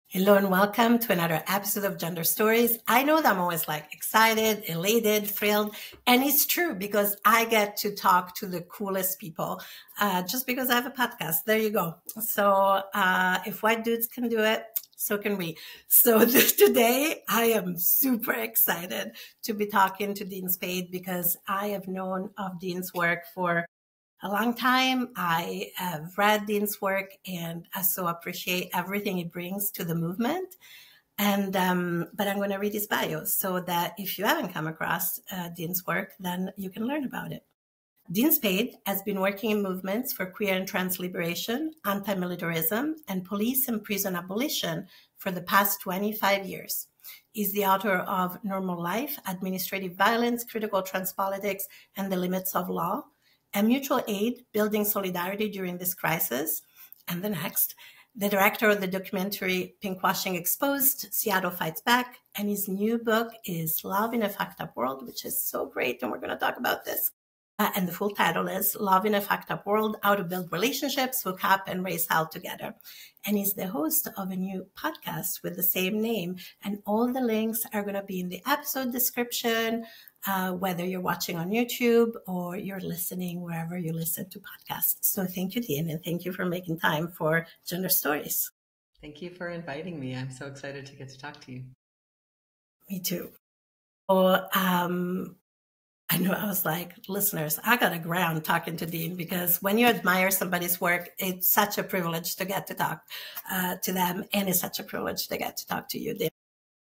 Hello and welcome to another episode of Gender Stories. I know that I'm always like excited, elated, thrilled, and it's true because I get to talk to the coolest people just because I have a podcast. There you go. So if white dudes can do it, so can we. So today I am super excited to be talking to Dean Spade because I have known of Dean's work for a long time. I have read Dean's work and I so appreciate everything he brings to the movement. And but I'm going to read his bio so that if you haven't come across Dean's work, then you can learn about it. Dean Spade has been working in movements for queer and trans liberation, anti-militarism, and police and prison abolition for the past 25 years. He's the author of Normal Life, Administrative Violence, Critical Trans Politics, and the Limits of Law, and Mutual Aid, Building Solidarity During This Crisis, and the next, the director of the documentary Pinkwashing Exposed, Seattle Fights Back, and his new book is Love in a Fucked Up World, which is so great, and we're going to talk about this. And the full title is Love in a Fucked Up World, How to Build Relationships, Hook Up, and Raise Hell Together. And he's the host of a new podcast with the same name. And all the links are going to be in the episode description, whether you're watching on YouTube or you're listening wherever you listen to podcasts. So thank you, Dean, and thank you for making time for Gender Stories. Thank you for inviting me. I'm so excited to get to talk to you. Me too. Or, I know I was like, listeners, I got a ground talking to Dean because when you admire somebody's work, it's such a privilege to get to talk to them. And it's such a privilege to get to talk to you, Dean.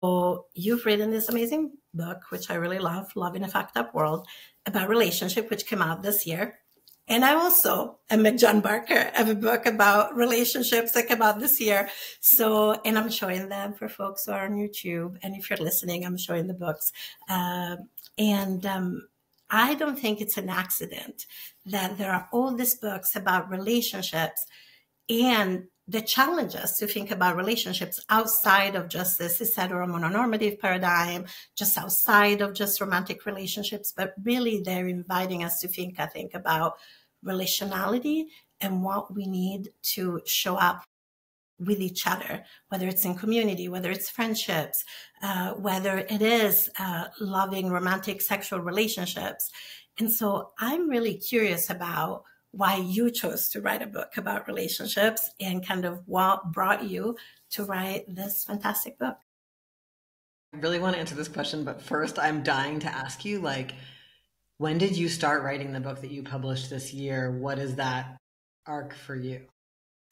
So you've written this amazing book, which I really love, Love in a Fucked Up World, about relationship, which came out this year. And I also am a John Barker. I have a book about relationships that came out this year. So, and I'm showing them for folks who are on YouTube. And if you're listening, I'm showing the books. I don't think it's an accident that there are all these books about relationships and the challenges to think about relationships outside of just this heteronormative paradigm, just outside of just romantic relationships, but really they're inviting us to think, I think, about relationality and what we need to show up with each other, whether it's in community, whether it's friendships, whether it is loving romantic sexual relationships. And so I'm really curious about why you chose to write a book about relationships and kind of what brought you to write this fantastic book. I really want to answer this question, but first I'm dying to ask you, like, when did you start writing the book that you published this year? What is that arc for you?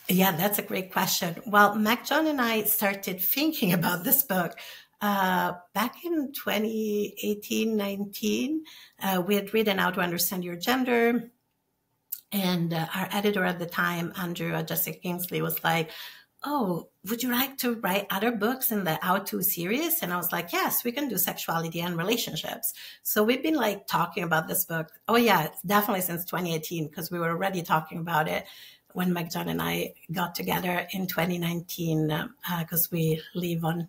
Yeah, that's a great question. Well, Mac John and I started thinking about this book back in 2018, 19. We had written How to Understand Your Gender. And our editor at the time, Andrew Jessica Kingsley, was like, oh, would you like to write other books in the How To series? And I was like, yes, we can do sexuality and relationships. So we've been like talking about this book. Oh yeah, it's definitely since 2018, because we were already talking about it when Meg John and I got together in 2019, because we live on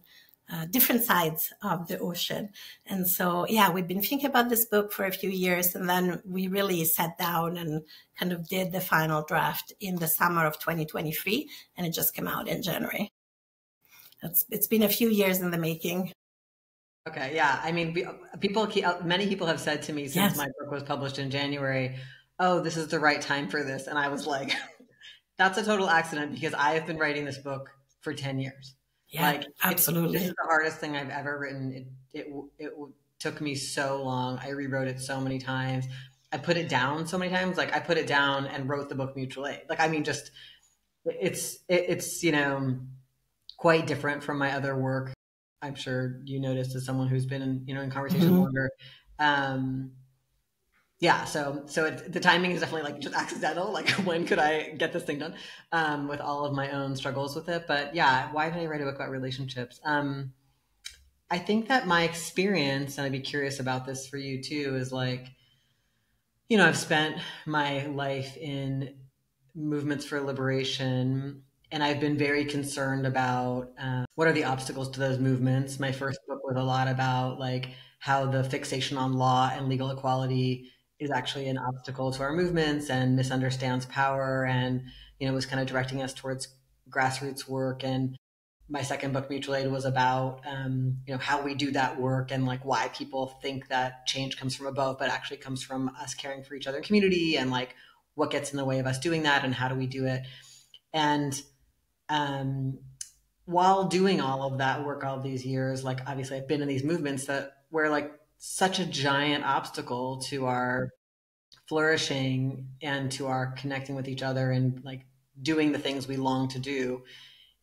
different sides of the ocean. And so, yeah, we've been thinking about this book for a few years, and then we really sat down and kind of did the final draft in the summer of 2023, and it just came out in January. It's been a few years in the making. Okay, yeah. I mean, many people have said to me since my book was published in January, oh, this is the right time for this. And I was like, that's a total accident because I have been writing this book for 10 years. Yeah, like, absolutely. This is the hardest thing I've ever written. It took me so long. I rewrote it so many times. I put it down so many times. Like I put it down and wrote the book Mutual Aid. Like, I mean, just it's, you know, quite different from my other work. I'm sure you noticed as someone who's been in, you know, in conversation longer. Yeah, so the timing is definitely like just accidental. Like, when could I get this thing done? With all of my own struggles with it. But yeah, why did I write a book about relationships? I think that my experience, and I'd be curious about this for you too, is like, you know, I've spent my life in movements for liberation, and I've been very concerned about what are the obstacles to those movements. My first book was a lot about like how the fixation on law and legal equality is actually an obstacle to our movements and misunderstands power, and, you know, was kind of directing us towards grassroots work. And my second book, Mutual Aid, was about how we do that work and like why people think that change comes from above, but actually comes from us caring for each other in community, and like what gets in the way of us doing that and how do we do it. And while doing all of that work all these years, like obviously I've been in these movements that were like such a giant obstacle to our flourishing and to our connecting with each other and like doing the things we long to do,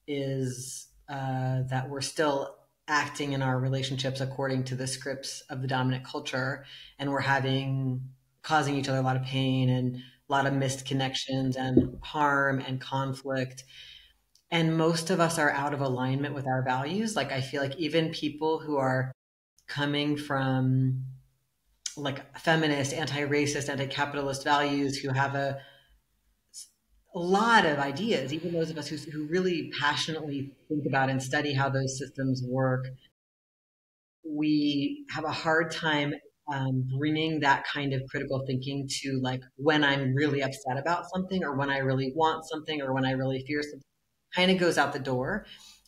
is that we're still acting in our relationships according to the scripts of the dominant culture, and we're causing each other a lot of pain and a lot of missed connections and harm and conflict. And most of us are out of alignment with our values. Like I feel like even people who are coming from like feminist, anti-racist, anti-capitalist values, who have a lot of ideas, even those of us who really passionately think about and study how those systems work, we have a hard time bringing that kind of critical thinking to like when I'm really upset about something, or when I really want something, or when I really fear something, kind of goes out the door.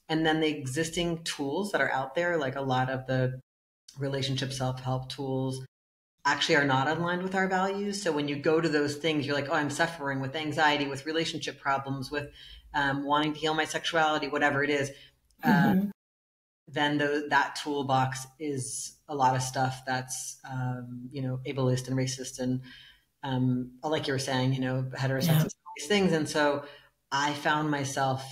And then the existing tools that are out there, like a lot of the relationship self-help tools, actually are not aligned with our values. So when you go to those things, you're like, oh, I'm suffering with anxiety, with relationship problems, with wanting to heal my sexuality, whatever it is. Then that toolbox is a lot of stuff that's, ableist and racist and, like you were saying, heterosexist, all these things. And so I found myself,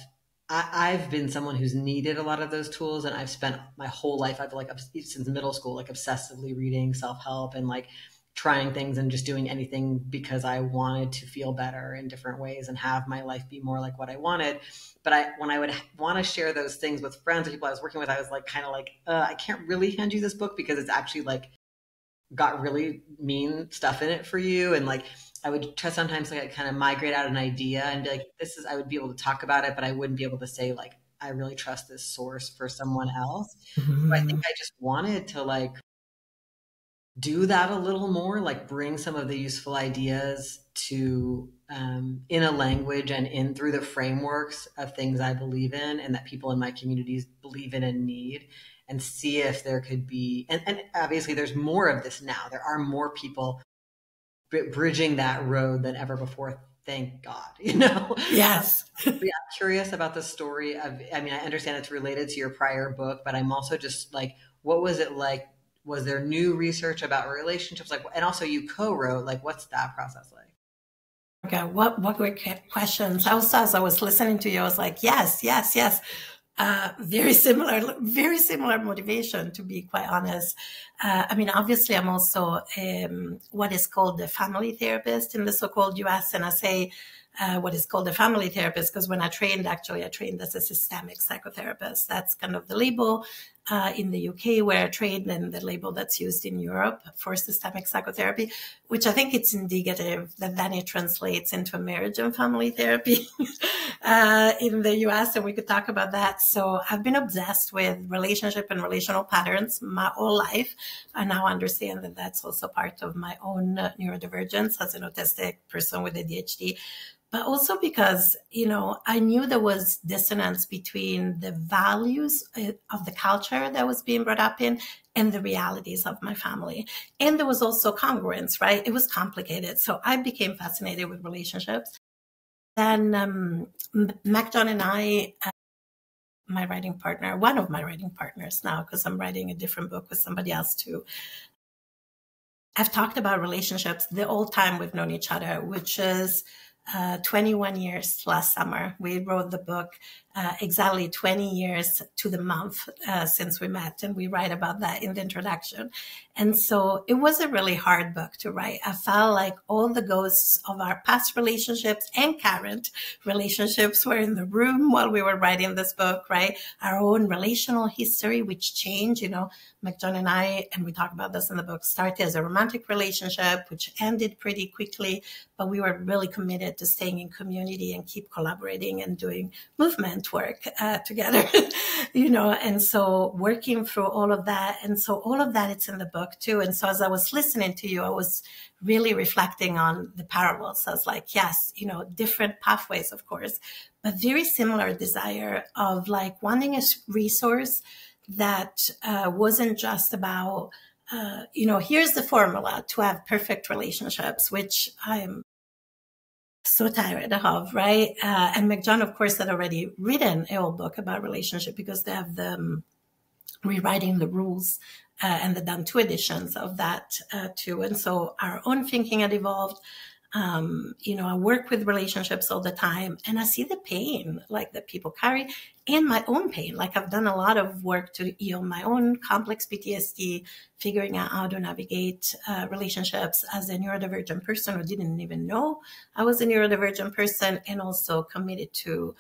I've been someone who's needed a lot of those tools, and I've spent my whole life, I've like since middle school, like obsessively reading self-help and like trying things and just doing anything because I wanted to feel better in different ways and have my life be more like what I wanted. But when I would want to share those things with friends or people I was working with, I was like, kind of like, I can't really hand you this book because it's actually like got really mean stuff in it for you. And like, I would try sometimes like kind of migrate out an idea and be like, I would be able to talk about it, but I wouldn't be able to say like, I really trust this source for someone else. Mm-hmm. So I think I just wanted to like do that a little more, like bring some of the useful ideas to in a language and in through the frameworks of things I believe in and that people in my communities believe in and need, and see if there could be, and obviously there's more of this now. There are more people bridging that road than ever before. Thank God, Yes. I'm curious about the story of, I mean, I understand it's related to your prior book, but I'm also just like, what was it like? Was there new research about relationships? Like, and also you co-wrote, like, what's that process like? Okay, what were questions? Also, as I was listening to you, I was like, yes. Very similar motivation, to be quite honest. I mean, obviously, I'm also what is called the family therapist in the so-called US, and I say what is called a family therapist because when I trained as a systemic psychotherapist. That's kind of the label in the UK where I trained, and the label that's used in Europe for systemic psychotherapy, which I think it's indicative that then it translates into marriage and family therapy in the US, and we could talk about that. So I've been obsessed with relationship and relational patterns my whole life. I now understand that that's also part of my own neurodivergence as an autistic person with ADHD. But also because, I knew there was dissonance between the values of the culture that was being brought up in and the realities of my family. And there was also congruence, right? It was complicated. So I became fascinated with relationships. Then Mac John and I, my writing partner, one of my writing partners now, because I'm writing a different book with somebody else too, I've talked about relationships the whole time we've known each other, which is 21 years last summer. We wrote the book exactly 20 years to the month since we met, and we write about that in the introduction. And so it was a really hard book to write. I felt like all the ghosts of our past relationships and current relationships were in the room while we were writing this book, right? Our own relational history, which changed, Mac John and I, and we talk about this in the book, started as a romantic relationship, which ended pretty quickly, but we were really committed to staying in community and keep collaborating and doing movement. didn't work together, and so working through all of that. And so all of that, it's in the book too. And so as I was listening to you, I was really reflecting on the parallels. I was like, yes, different pathways, of course, but very similar desire of like wanting a resource that wasn't just about, here's the formula to have perfect relationships, which I'm so tired of, right? And McJohn, of course, had already written a whole book about relationship because they have the rewriting the rules and the done 2 editions of that too. And so our own thinking had evolved. I work with relationships all the time, and I see the pain like that people carry and my own pain. Like I've done a lot of work to heal my own complex PTSD, figuring out how to navigate relationships as a neurodivergent person who didn't even know I was a neurodivergent person, and also committed to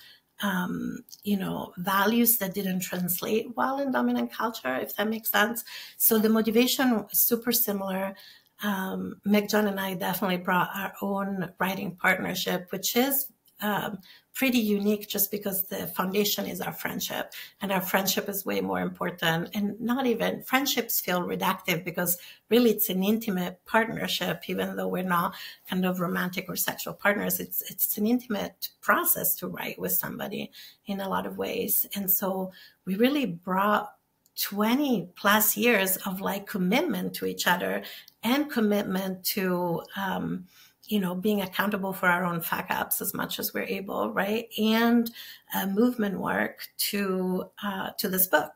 values that didn't translate well in dominant culture, if that makes sense. So the motivation is super similar. McJohn and I definitely brought our own writing partnership, which is pretty unique just because the foundation is our friendship, and our friendship is way more important. And not even friendships feel reductive because really it's an intimate partnership, even though we're not kind of romantic or sexual partners. It's an intimate process to write with somebody in a lot of ways. And so we really brought 20 plus years of like commitment to each other and commitment to, being accountable for our own fuck ups as much as we're able, right? And movement work to this book,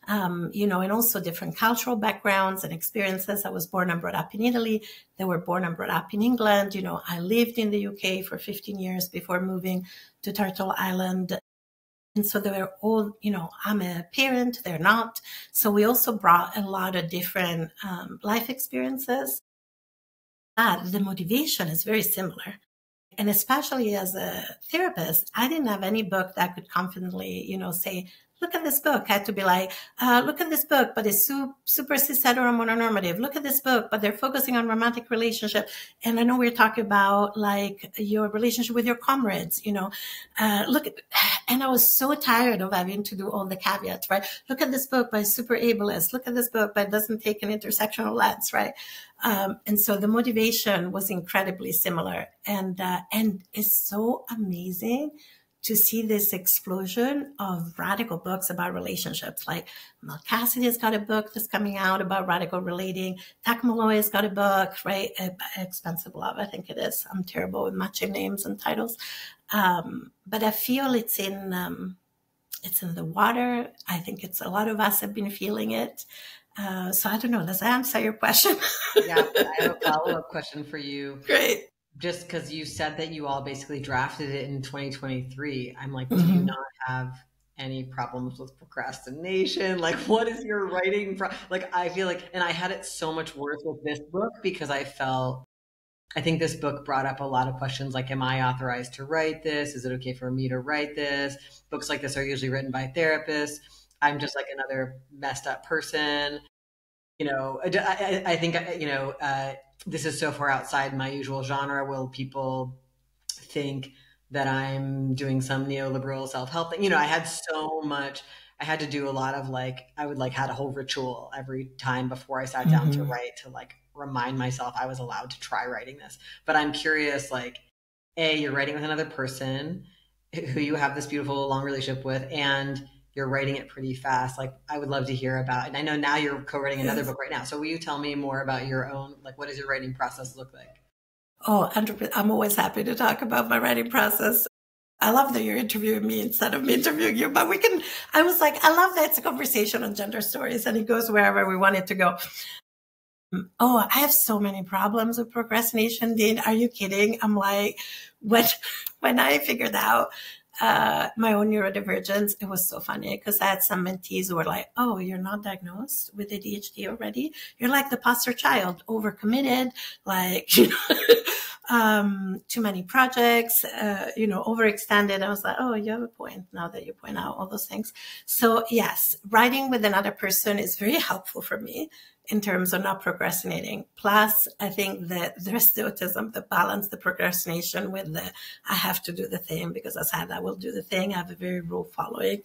and also different cultural backgrounds and experiences. I was born and brought up in Italy. They were born and brought up in England. I lived in the UK for 15 years before moving to Turtle Island. And so they were all, I'm a parent, they're not. So we also brought a lot of different life experiences. The motivation is very similar. And especially as a therapist, I didn't have any book that could confidently, say, look at this book. I had to be like, look at this book, but it's super cis hetero mononormative. Look at this book, but they're focusing on romantic relationship. And I know we're talking about like your relationship with your comrades, look at, and I was so tired of having to do all the caveats, right? Look at this book by super ableist. Look at this book, but it doesn't take an intersectional lens, right? And so the motivation was incredibly similar, and it's so amazing to see this explosion of radical books about relationships. Like Mel Cassidy's got a book that's coming out about radical relating. Tak Malloy's got a book, right? Expensive Love, I think it is. I'm terrible with matching names and titles. But I feel it's in the water. I think a lot of us have been feeling it. So I don't know, does that answer your question? Yeah, I have a follow-up question for you. Great. Just because you said that you all basically drafted it in 2023, I'm like, do you not have any problems with procrastination? Like, what is your writing? Like, I feel like, and I had it so much worse with this book because I think this book brought up a lot of questions like, am I authorized to write this? Is it okay for me to write this? Books like this are usually written by therapists. I'm just like another messed up person. I think, this is so far outside my usual genre. Will people think that I'm doing some neoliberal self-help thing? I had so much, I had to do a lot of I would had a whole ritual every time before I sat down to write, to remind myself I was allowed to try writing this. But I'm curious, you're writing with another person who you have this beautiful long relationship with, and you're writing it pretty fast. I would love to hear about, and I know now you're co-writing another book right now. So will you tell me more about your own, what does your writing process look like? Oh, I'm always happy to talk about my writing process. I love that you're interviewing me instead of me interviewing you, but I was like, I love that it's a conversation on gender stories and it goes wherever we want it to go. Oh, I have so many problems with procrastination, Dean. Are you kidding? I'm like, when I figured out my own neurodivergence, it was so funny because I had some mentees who were like, oh, you're not diagnosed with ADHD already? You're like the poster child, overcommitted, too many projects, overextended. I was like, oh, you have a point now that you point out all those things. So yes, writing with another person is very helpful for me in terms of not procrastinating. Plus, I think that there's the autism, the balance, the procrastination with the, I have to do the thing because I said I will do the thing. I have a very rule following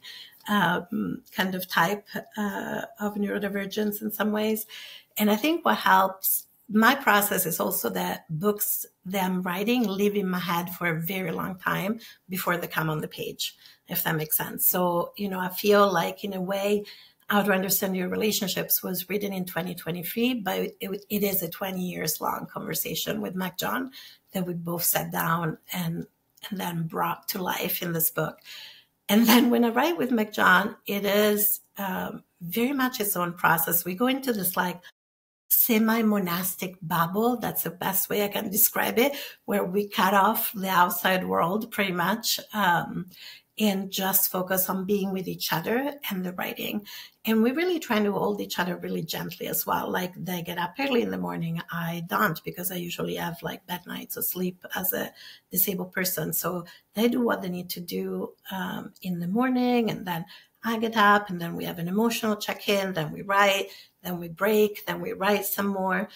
kind of type of neurodivergence in some ways. And I think what helps my process is also that books that I'm writing live in my head for a very long time before they come on the page, if that makes sense. So, I feel like in a way, How to Understand Your Relationships was written in 2023, but it is a 20 years long conversation with McJohn that we both sat down and then brought to life in this book. And then when I write with McJohn, it is very much its own process. We go into this like semi-monastic bubble. That's the best way I can describe it, where we cut off the outside world pretty much and just focus on being with each other and the writing. And we're really trying to hold each other really gently as well. Like they get up early in the morning. I don't, because I usually have like bad nights of sleep as a disabled person. So they do what they need to do in the morning, and then I get up, and then we have an emotional check-in, then we write, then we break, then we write some more.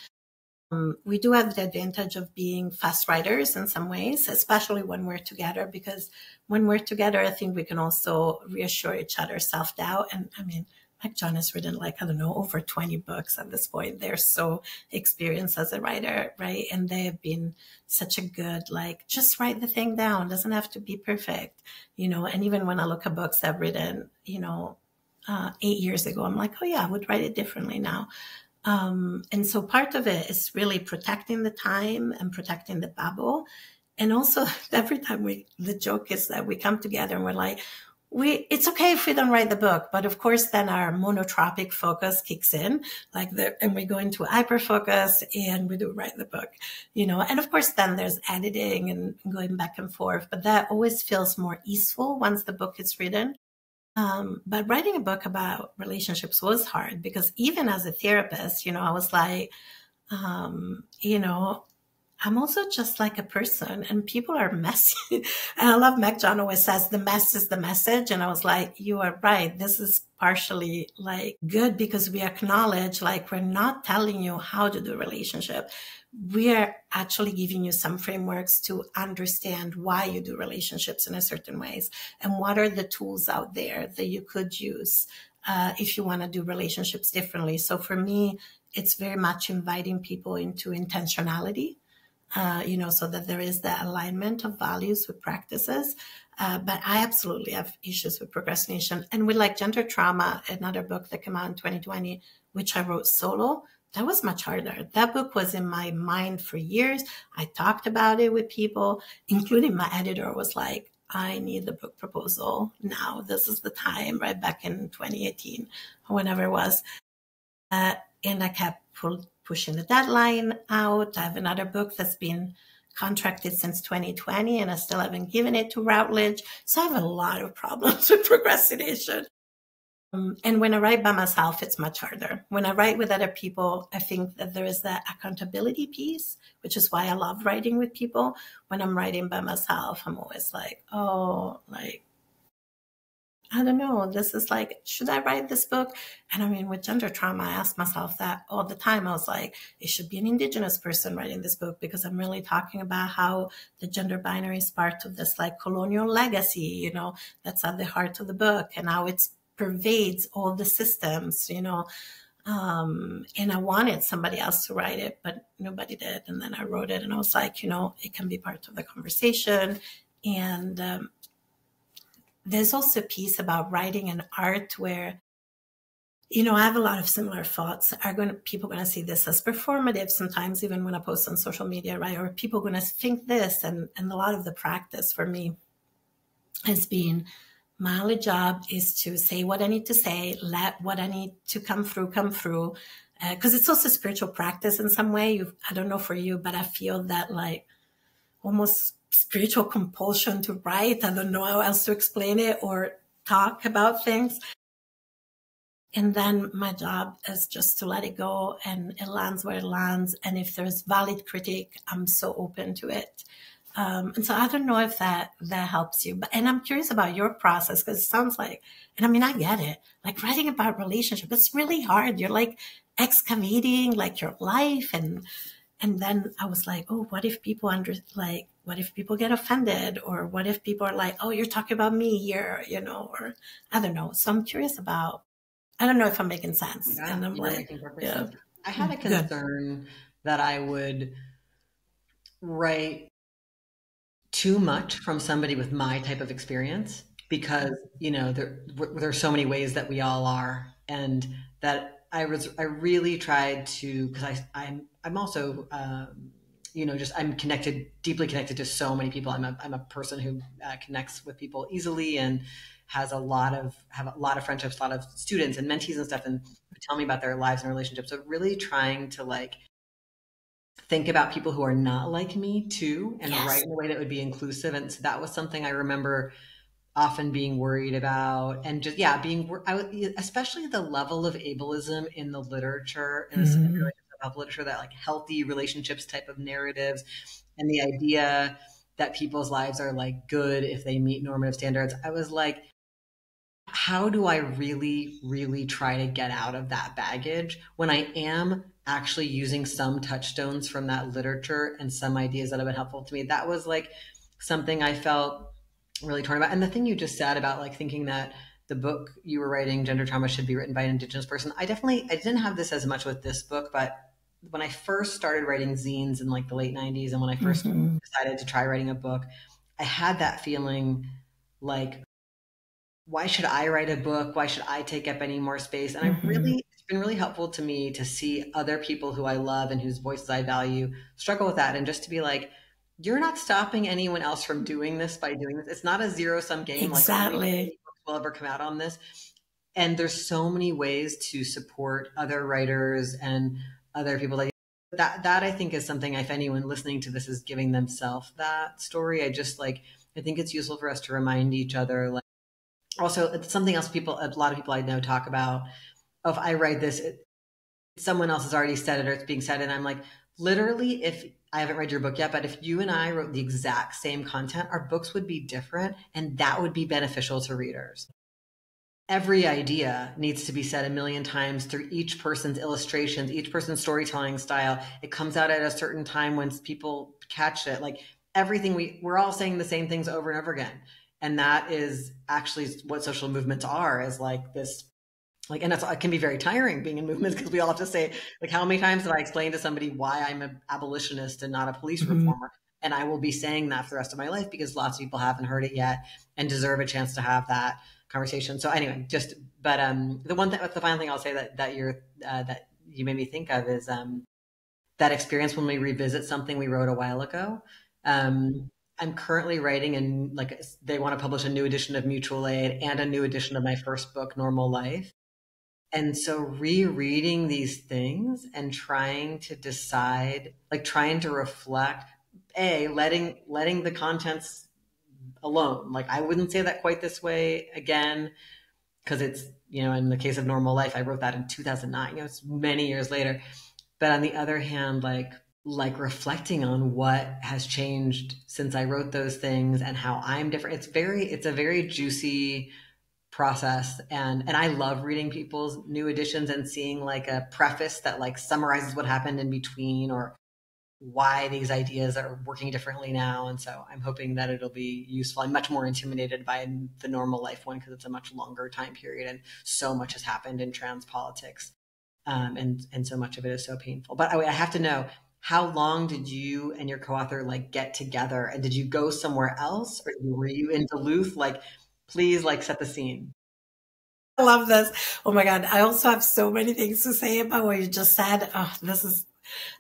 We do have the advantage of being fast writers in some ways, especially when we're together, because when we're together, I think we can also reassure each other self-doubt. And I mean, McJohn has written over 20 books at this point. They're so experienced as a writer, right? And they have been such a good, just write the thing down. It doesn't have to be perfect, and even when I look at books I've written, 8 years ago, I'm like, oh yeah, I would write it differently now. And so part of it is really protecting the time and protecting the bubble. And also every time the joke is that we come together and we're like, it's okay if we don't write the book, but of course then our monotropic focus kicks in, and we go into hyper focus and we do write the book, and of course then there's editing and going back and forth, but that always feels more easeful once the book is written. But writing a book about relationships was hard because even as a therapist, I was like, I'm also just like a person and people are messy. And I love McJohn always says the mess is the message. And I was like, you are right. This is partially good because we acknowledge we're not telling you how to do a relationship. We are actually giving you some frameworks to understand why you do relationships in a certain ways and what are the tools out there that you could use if you want to do relationships differently. So for me, it's very much inviting people into intentionality. So that there is the alignment of values with practices. But I absolutely have issues with procrastination. And with Gender Trauma, another book that came out in 2020, which I wrote solo, that was much harder. That book was in my mind for years. I talked about it with people, including my editor was like, I need the book proposal now. This is the time, right back in 2018 or whenever it was. And I kept pushing the deadline out. I have another book that's been contracted since 2020 and I still haven't given it to Routledge. So I have a lot of problems with procrastination. And when I write by myself, it's much harder. When I write with other people, I think that there is that accountability piece, which is why I love writing with people. When I'm writing by myself, I'm always like, I don't know. This is should I write this book? And I mean, with gender trauma, I ask myself that all the time. I was like, it should be an Indigenous person writing this book because I'm really talking about how the gender binary is part of this colonial legacy, that's at the heart of the book and how it pervades all the systems, and I wanted somebody else to write it, but nobody did. And then I wrote it and I was like, it can be part of the conversation. And, there's also a piece about writing and art where, I have a lot of similar thoughts. People are going to see this as performative sometimes, even when I post on social media, right? Or people are going to think this. And a lot of the practice for me has been my only job is to say what I need to say, let what I need to come through. Because it's also spiritual practice in some way. I don't know for you, but I feel that almost spiritual compulsion to write. I don't know how else to explain it or talk about things. And then my job is just to let it go, and it lands where it lands. And if there's valid critique, I'm so open to it. And so I don't know if that helps you, but, and I'm curious about your process, because it sounds like, and I mean, I get it. Like writing about relationship, it's really hard. You're like excavating like your life. And then I was like, oh, what if people what if people get offended, or what if people are like, oh, you're talking about me here, or I don't know. So I'm curious about, I don't know if I'm making sense. Yeah, And I'm you're like, making perfect yeah, sense. I had a good. concern that I would write too much from somebody with my type of experience, because there's so many ways that we all are, and that I really tried to, because I'm also just I'm deeply connected to so many people. I'm a person who connects with people easily, and have a lot of friendships, a lot of students and mentees and stuff, and who tell me about their lives and relationships. So really trying to like think about people who are not like me too, and Yes. write in a way that would be inclusive. And so that was something I remember often being worried about, and just especially the level of ableism in the literature, in the self-help literature, that like healthy relationships type of narratives, and the idea that people's lives are like good if they meet normative standards. I was like, how do I really, really try to get out of that baggage when I am actually using some touchstones from that literature and some ideas that have been helpful to me? That was like something I felt really torn about. And the thing you just said about like thinking that the book you were writing, Gender Trauma, should be written by an Indigenous person. I didn't have this as much with this book, but when I first started writing zines in like the late 90s, and when I first decided to try writing a book, I had that feeling like, why should I write a book? Why should I take up any more space? And it's been really helpful to me to see other people who I love and whose voices I value struggle with that. And just to be like, you're not stopping anyone else from doing this by doing this. It's not a zero-sum game. Exactly. Like, only books will ever come out on this. And there's so many ways to support other writers and other people that I think is something, if anyone listening to this is giving themselves that story, I think it's useful for us to remind each other. Like, also, it's something else a lot of people I know talk about. Oh, if I write this, someone else has already said it, or it's being said. And I'm like, literally, if I haven't read your book yet, but if you and I wrote the exact same content, our books would be different, and that would be beneficial to readers. Every idea needs to be said a million times through each person's illustrations, each person's storytelling style. It comes out at a certain time when people catch it. Like everything, we're all saying the same things over and over again. And that is actually what social movements are, is like this, like, and it can be very tiring being in movements, because we all have to say, like, how many times have I explained to somebody why I'm an abolitionist and not a police reformer? And I will be saying that for the rest of my life, because lots of people haven't heard it yet and deserve a chance to have that conversation. So anyway, the final thing I'll say that you made me think of is that experience when we revisit something we wrote a while ago. I'm currently writing, and like they want to publish a new edition of Mutual Aid and a new edition of my first book, Normal Life. And so rereading these things and trying to decide, like trying to reflect, letting the contents alone. Like I wouldn't say that quite this way again, because it's, in the case of Normal Life, I wrote that in 2009, it's many years later. But on the other hand, like reflecting on what has changed since I wrote those things and how I'm different. It's a very juicy process. And I love reading people's new editions and seeing like a preface that like summarizes what happened in between, or why these ideas are working differently now. And so I'm hoping that it'll be useful. I'm much more intimidated by the Normal Life one, because it's a much longer time period and so much has happened in trans politics. And so much of it is so painful. But I have to know, how long did you and your co-author like get together, and did you go somewhere else, or were you in Duluth? Like, please, like, set the scene. I love this. Oh my God. I also have so many things to say about what you just said. Oh,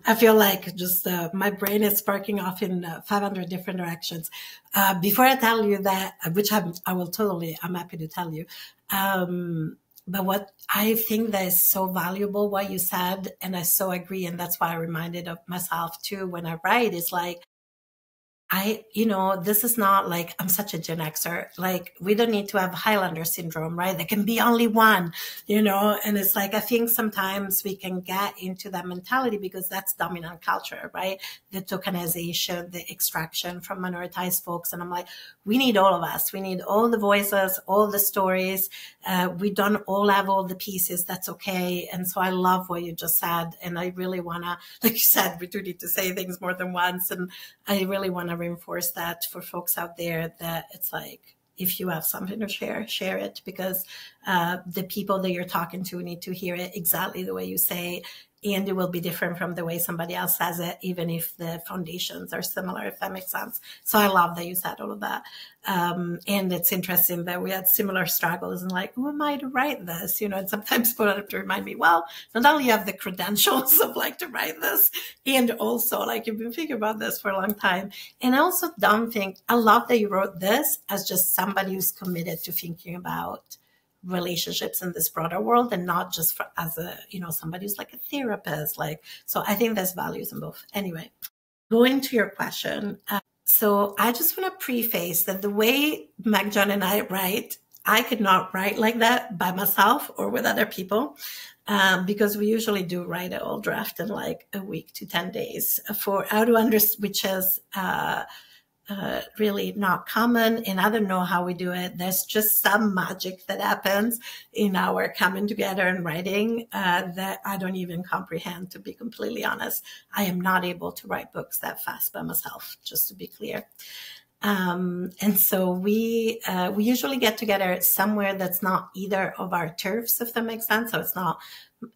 I feel like just my brain is sparking off in 500 different directions. Before I tell you that, which I'm happy to tell you. But what I think that is so valuable, what you said, and I so agree, and that's why I reminded of myself too when I write, is like, this is not like I'm such a Gen Xer. Like, we don't need to have Highlander syndrome, right? There can be only one, and it's like, I think sometimes we can get into that mentality because that's dominant culture, right? The tokenization, the extraction from minoritized folks. And I'm like, we need all of us. We need all the voices, all the stories. We don't all have all the pieces. That's okay. And so I love what you just said. And I really want to, like you said, we do need to say things more than once. And I really want to reinforce that for folks out there, that it's like, if you have something to share it, because the people that you're talking to need to hear it exactly the way you say, and it will be different from the way somebody else says it, even if the foundations are similar, if that makes sense. So I love that you said all of that. And it's interesting that we had similar struggles and like, who am I to write this? And sometimes people have to remind me, well, not only you have the credentials of like to write this, and also like you've been thinking about this for a long time. And I also don't think, I love that you wrote this as just somebody who's committed to thinking about relationships in this broader world, and not just as a, somebody who's like a therapist. So I think there's values in both. Anyway, going to your question. So I just want to preface that the way Meg John and I write, I could not write like that by myself or with other people, because we usually do write a whole draft in like a week to 10 days for how to understand, which is really not common, and I don't know how we do it. There's just some magic that happens in our coming together and writing that I don't even comprehend, to be completely honest. I am not able to write books that fast by myself, just to be clear. And so we usually get together somewhere that's not either of our turfs, if that makes sense. So it's not,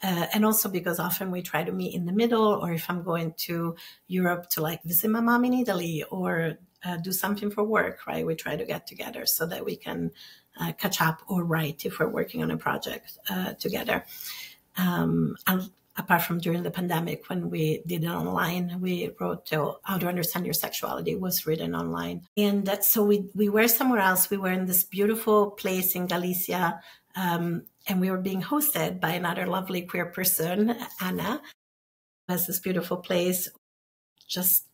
and also because often we try to meet in the middle, or if I'm going to Europe to like visit my mom in Italy, or do something for work, right? We try to get together so that we can catch up or write if we're working on a project together. And apart from during the pandemic, when we did it online, we wrote How to Understand Your Sexuality was written online. And so we were somewhere else. We were in this beautiful place in Galicia, and we were being hosted by another lovely queer person, Anna. It was this beautiful place, just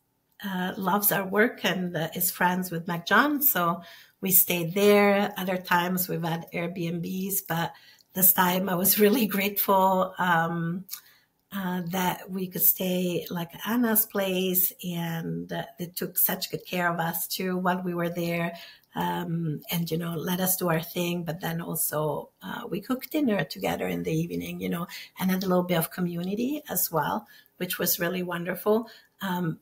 loves our work and is friends with Meg John. So we stayed there. Other times we've had Airbnbs, but this time I was really grateful that we could stay like at Anna's place, and they took such good care of us too while we were there. And, let us do our thing. But then also we cooked dinner together in the evening, and had a little bit of community as well, which was really wonderful.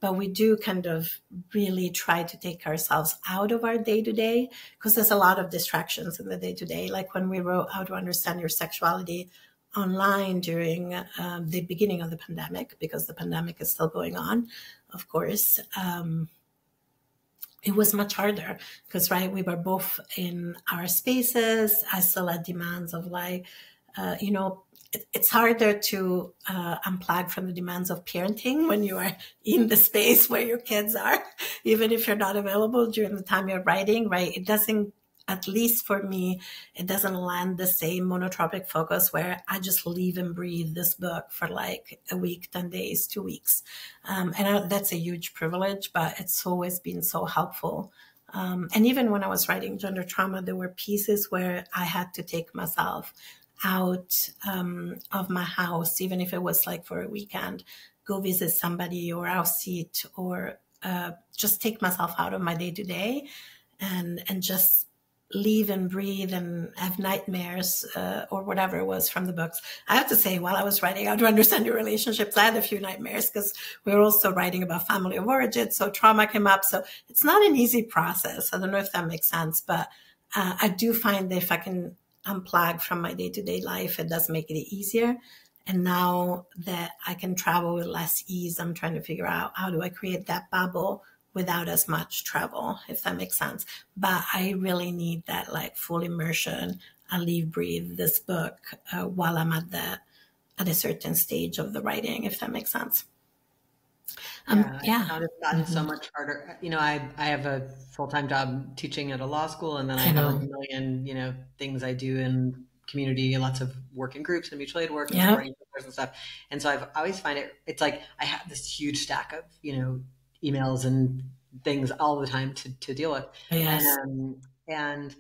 But we do kind of really try to take ourselves out of our day-to-day, because there's a lot of distractions in the day-to-day. Like when we wrote How to Understand Your Sexuality online during the beginning of the pandemic, because the pandemic is still going on, of course, it was much harder because, right, we were both in our spaces. I still had demands of like, it's harder to unplug from the demands of parenting when you are in the space where your kids are, even if you're not available during the time you're writing, right? It doesn't, at least for me, it doesn't land the same monotropic focus where I just live and breathe this book for like a week, 10 days, 2 weeks. That's a huge privilege, but it's always been so helpful. And even when I was writing Gender Trauma, there were pieces where I had to take myself out of my house, even if it was like for a weekend, go visit somebody or house sit, or just take myself out of my day to day and just live and breathe and have nightmares or whatever it was from the books. I have to say, while I was writing How to Understand Your Relationships, I had a few nightmares because we were also writing about family of origin. So trauma came up. So it's not an easy process. I don't know if that makes sense, but I do find that if I can unplug from my day-to-day life, it does make it easier. And now that I can travel with less ease, I'm trying to figure out how do I create that bubble without as much travel, if that makes sense. But I really need that like full immersion. I live, breathe this book while I'm at a certain stage of the writing, if that makes sense. Yeah. It's gotten so much harder. I have a full-time job teaching at a law school, and then I have a million, things I do in community, and lots of working groups and mutual aid work and supporting and stuff. And so I always find it's like I have this huge stack of, emails and things all the time to deal with. Yes. And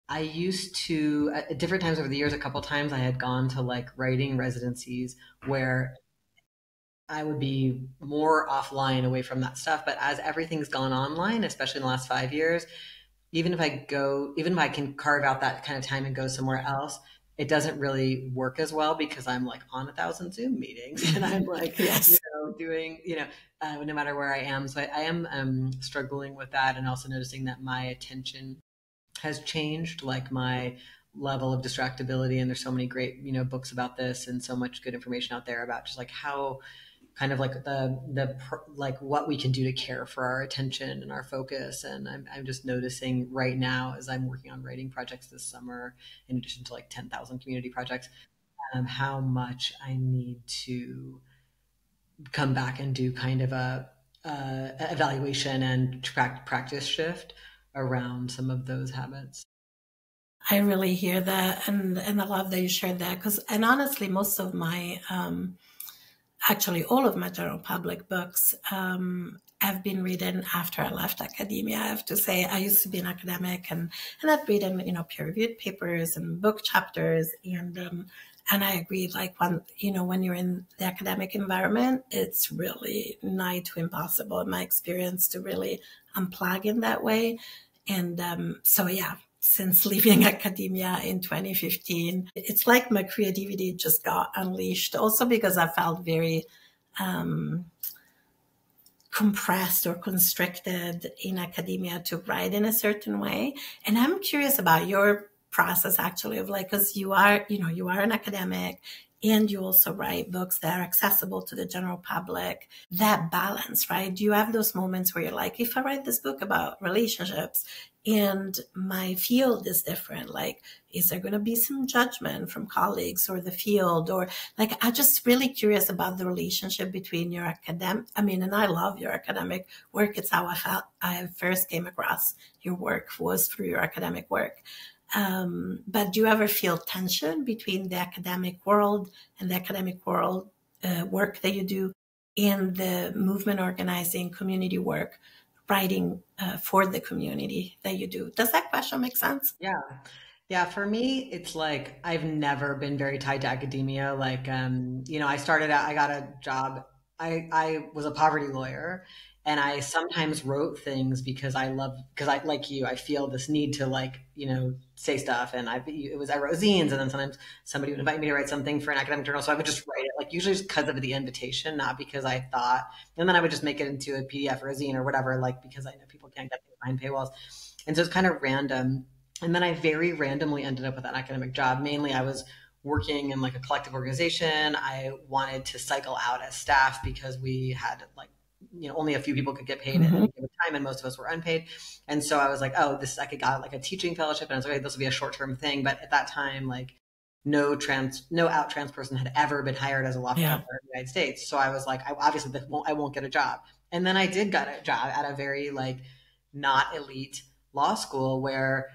I used to, at different times over the years, a couple times I had gone to like writing residencies where I would be more offline away from that stuff. But as everything's gone online, especially in the last 5 years, even if I can carve out that kind of time and go somewhere else, it doesn't really work as well because I'm like on 1,000 Zoom meetings and I'm like, Yes. doing, no matter where I am. So I am struggling with that, and also noticing that my attention has changed, like my level of distractibility. And there's so many great, books about this and so much good information out there about just like how kind of like like what we can do to care for our attention and our focus. And I'm just noticing right now as I'm working on writing projects this summer, in addition to like 10,000 community projects, how much I need to come back and do kind of a evaluation and practice shift around some of those habits. I really hear that, and I love that you shared that because, and honestly, most of my, actually, all of my general public books, have been written after I left academia. I have to say, I used to be an academic, and I'd written, peer-reviewed papers and book chapters, and I agree. Like when you're in the academic environment, it's really nigh to impossible, in my experience, to really unplug in that way. And so, yeah, since leaving academia in 2015, it's like my creativity just got unleashed. Also because I felt very compressed or constricted in academia to write in a certain way. And I'm curious about your process actually of like, because you are an academic and you also write books that are accessible to the general public. That balance, right? Do you have those moments where you're like, if I write this book about relationships and my field is different, like, is there going to be some judgment from colleagues or the field? Or like, I'm just really curious about the relationship between your academic, and I love your academic work. It's how I first came across your work was through your academic work. But do you ever feel tension between the academic world and the academic world work that you do in the movement organizing, community work, writing for the community that you do? Does that question make sense? Yeah. Yeah, for me, it's like I've never been very tied to academia. Like, I started out, I got a job. I was a poverty lawyer, and I sometimes wrote things because because I, like you, I feel this need to like, say stuff. And I wrote zines, and then sometimes somebody would invite me to write something for an academic journal. So I would just write it, like usually just because of the invitation, not because I thought, and then I would just make it into a PDF or a zine or whatever, like because I know people can't get things behind paywalls. And so it's kind of random. And then I very randomly ended up with an academic job. Mainly, I was working in like a collective organization. I wanted to cycle out as staff because we had like, only a few people could get paid at any given time, and most of us were unpaid. And so I was like, oh, I could got like a teaching fellowship, and I was like, okay, this will be a short-term thing. But at that time, like no out trans person had ever been hired as a law professor in the United States. So I was like, I won't get a job. And then I did get a job at a very like not elite law school where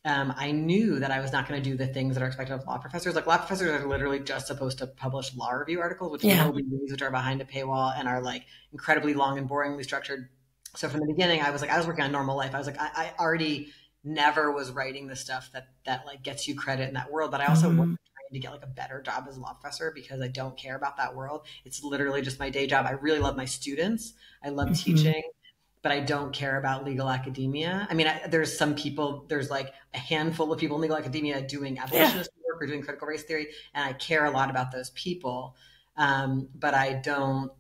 I knew that I was not going to do the things that are expected of law professors. Like law professors are literally just supposed to publish law review articles, which nobody reads, which are behind a paywall and are like incredibly long and boringly structured. So from the beginning, I was working on Normal Life. I was like, I already never was writing the stuff that like gets you credit in that world. But I also wasn't trying to get like a better job as a law professor because I don't care about that world. It's literally just my day job. I really love my students. I love teaching, but I don't care about legal academia. There's like a handful of people in legal academia doing abolitionist work or doing critical race theory, and I care a lot about those people. But I don't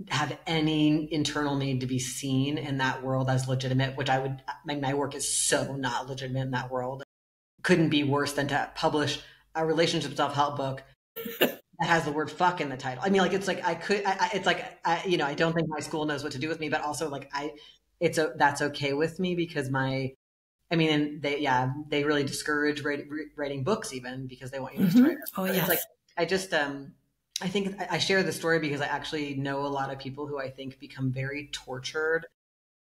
have any internal need to be seen in that world as legitimate, which my work is so not legitimate in that world. Couldn't be worse than to publish a relationship self-help book that has the word fuck in the title. It's like I don't think my school knows what to do with me, but also like that's okay with me because and they really discourage writing books even because they want you to write. Oh, yes. It's like, I think I share the story because I actually know a lot of people who I think become very tortured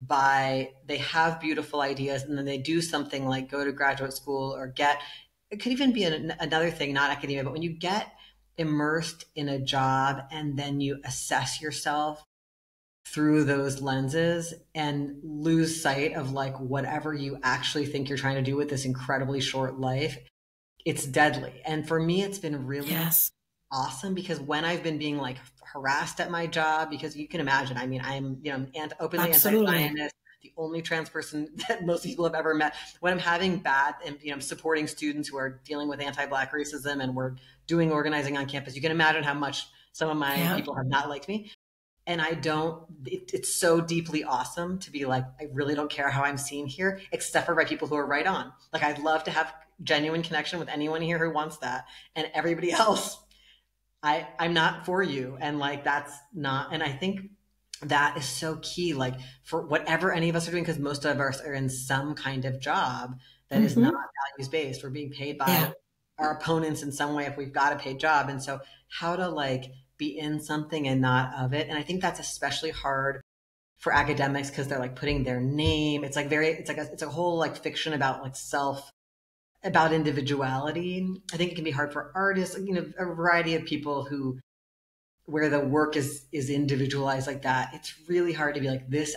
they have beautiful ideas and then they do something like go to graduate school or it could even be another thing, not academia, but when you get immersed in a job and then you assess yourself through those lenses and lose sight of like whatever you actually think you're trying to do with this incredibly short life, it's deadly. And for me, it's been really awesome because when I've been being like harassed at my job, because you can imagine, I mean, I'm, openly anti-Zionist, the only trans person that most people have ever met. When I'm having bad and, I'm supporting students who are dealing with anti-Black racism and we're doing organizing on campus, you can imagine how much some of my people have not liked me. And it's so deeply awesome to be like, I really don't care how I'm seen here, except for by people who are right on. Like, I'd love to have genuine connection with anyone here who wants that. And everybody else, I'm not for you. And like, that's not, and I think that is so key, like for whatever any of us are doing, because most of us are in some kind of job that is not values-based. We're being paid by our opponents in some way if we've got a paid job. And so how to like be in something and not of it. And I think that's especially hard for academics because they're like putting their name. It's like it's a whole like fiction about like about individuality. I think it can be hard for artists, a variety of people where the work is individualized like that. It's really hard to be like, this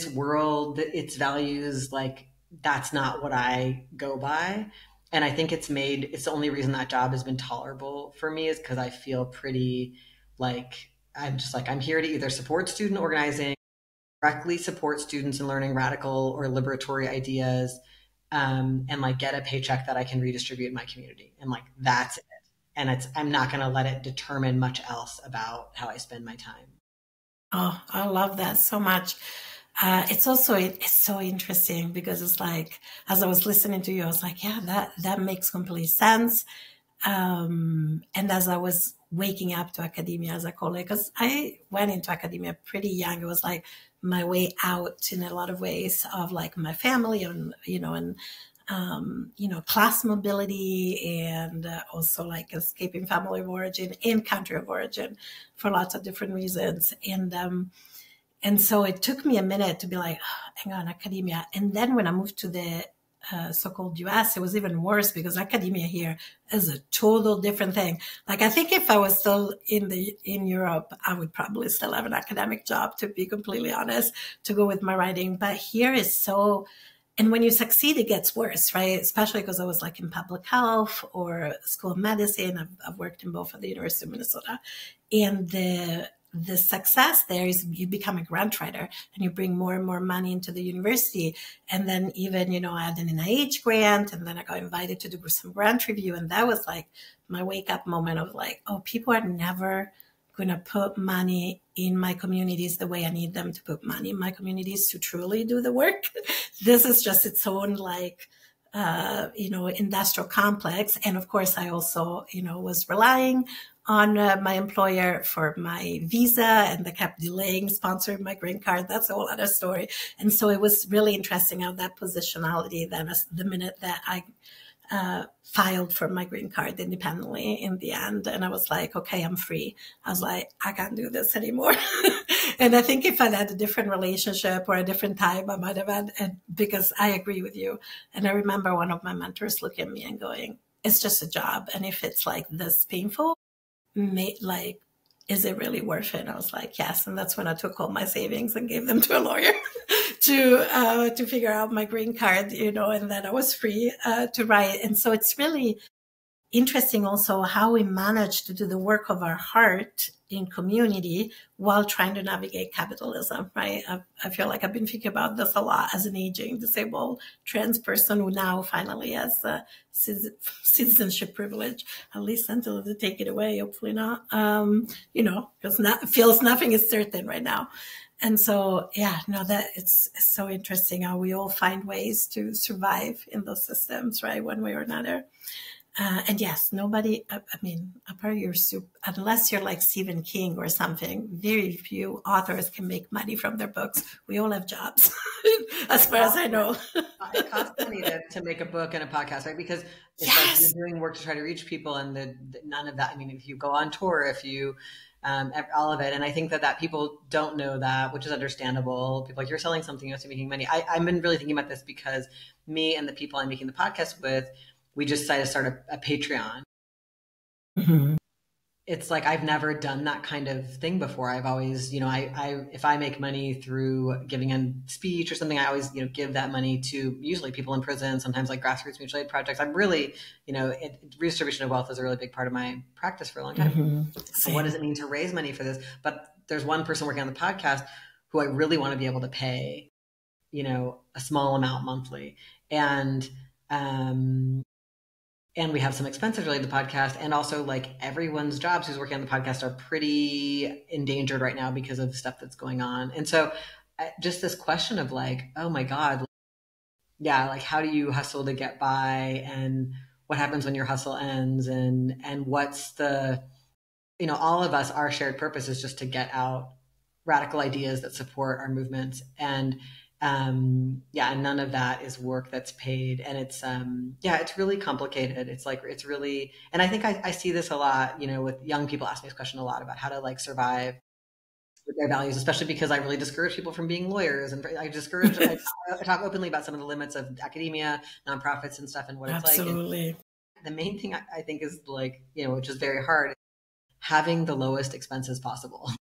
world, its values, like that's not what I go by. And I think it's the only reason that job has been tolerable for me is because I feel pretty like, I'm here to either support student organizing, directly support students in learning radical or liberatory ideas, and like get a paycheck that I can redistribute in my community. And like, that's it. And I'm not going to let it determine much else about how I spend my time. Oh, I love that so much. It's so interesting because it's like, as I was listening to you, I was like, yeah, that makes complete sense. And as I was waking up to academia, as I call it, because I went into academia pretty young. It was like my way out in a lot of ways of like my family and, class mobility and also like escaping family of origin and country of origin for lots of different reasons. And so it took me a minute to be like, oh, hang on, academia. And then when I moved to the so-called US, it was even worse because academia here is a total different thing. Like, I think if I was still in Europe, I would probably still have an academic job, to be completely honest, to go with my writing. But here is so, and when you succeed, it gets worse, right? Especially because I was like in public health or school of medicine. I've worked in both at the University of Minnesota. And the success there is you become a grant writer and you bring more and more money into the university. And then even, I had an NIH grant and then I got invited to do some grant review. And that was like my wake up moment of like, oh, people are never going to put money in my communities the way I need them to put money in my communities to truly do the work. This is just its own like, industrial complex. And of course, I also, was relying on my employer for my visa and they kept delaying sponsoring my green card. That's a whole other story. And so it was really interesting how that positionality then the minute that I filed for my green card independently in the end. And I was like, okay, I'm free. I was like, I can't do this anymore. And I think if I'd had a different relationship or a different time, I might have had, because I agree with you. And I remember one of my mentors looking at me and going, it's just a job. And if it's like this painful, is it really worth it? And I was like, yes. And that's when I took all my savings and gave them to a lawyer to figure out my green card, and then I was free to write. And so it's really interesting also how we manage to do the work of our heart in community while trying to navigate capitalism, right? I feel like I've been thinking about this a lot as an aging, disabled, trans person who now finally has citizenship privilege, at least until they take it away, hopefully not, because feels nothing is certain right now. And so, that it's so interesting how we all find ways to survive in those systems, right? One way or another. And yes, nobody, apart your soup, unless you're like Stephen King or something, very few authors can make money from their books. We all have jobs, as far as I know. It costs money to make a book and a podcast, right? Because it's like you're doing work to try to reach people and none of that. I mean, if you go on tour, if you, all of it. And I think that people don't know that, which is understandable. People like, you're selling something, you have to be making money. I've been really thinking about this because me and the people I'm making the podcast with, we just decided to start a Patreon. Mm-hmm. it's like I've never done that kind of thing before. I've always, if I make money through giving a speech or something, I always, give that money to usually people in prison, sometimes like grassroots mutual aid projects. I'm really, redistribution of wealth is a really big part of my practice for a long time. So what does it mean to raise money for this? But there's one person working on the podcast who I really want to be able to pay, a small amount monthly. And we have some expenses related to the podcast. And also like everyone's jobs who's working on the podcast are pretty endangered right now because of stuff that's going on. And so just this question of like, oh my God, yeah, like how do you hustle to get by, and what happens when your hustle ends, and what's the, all of us, our shared purpose is just to get out radical ideas that support our movements. And and none of that is work that's paid. And it's, it's really complicated. It's really, and I think I see this a lot, with young people ask me this question a lot about how to like survive with their values, especially because I really discourage people from being lawyers. And I talk openly about some of the limits of academia, nonprofits and stuff, and what it's like. Absolutely. The main thing I think is like, which is very hard, having the lowest expenses possible.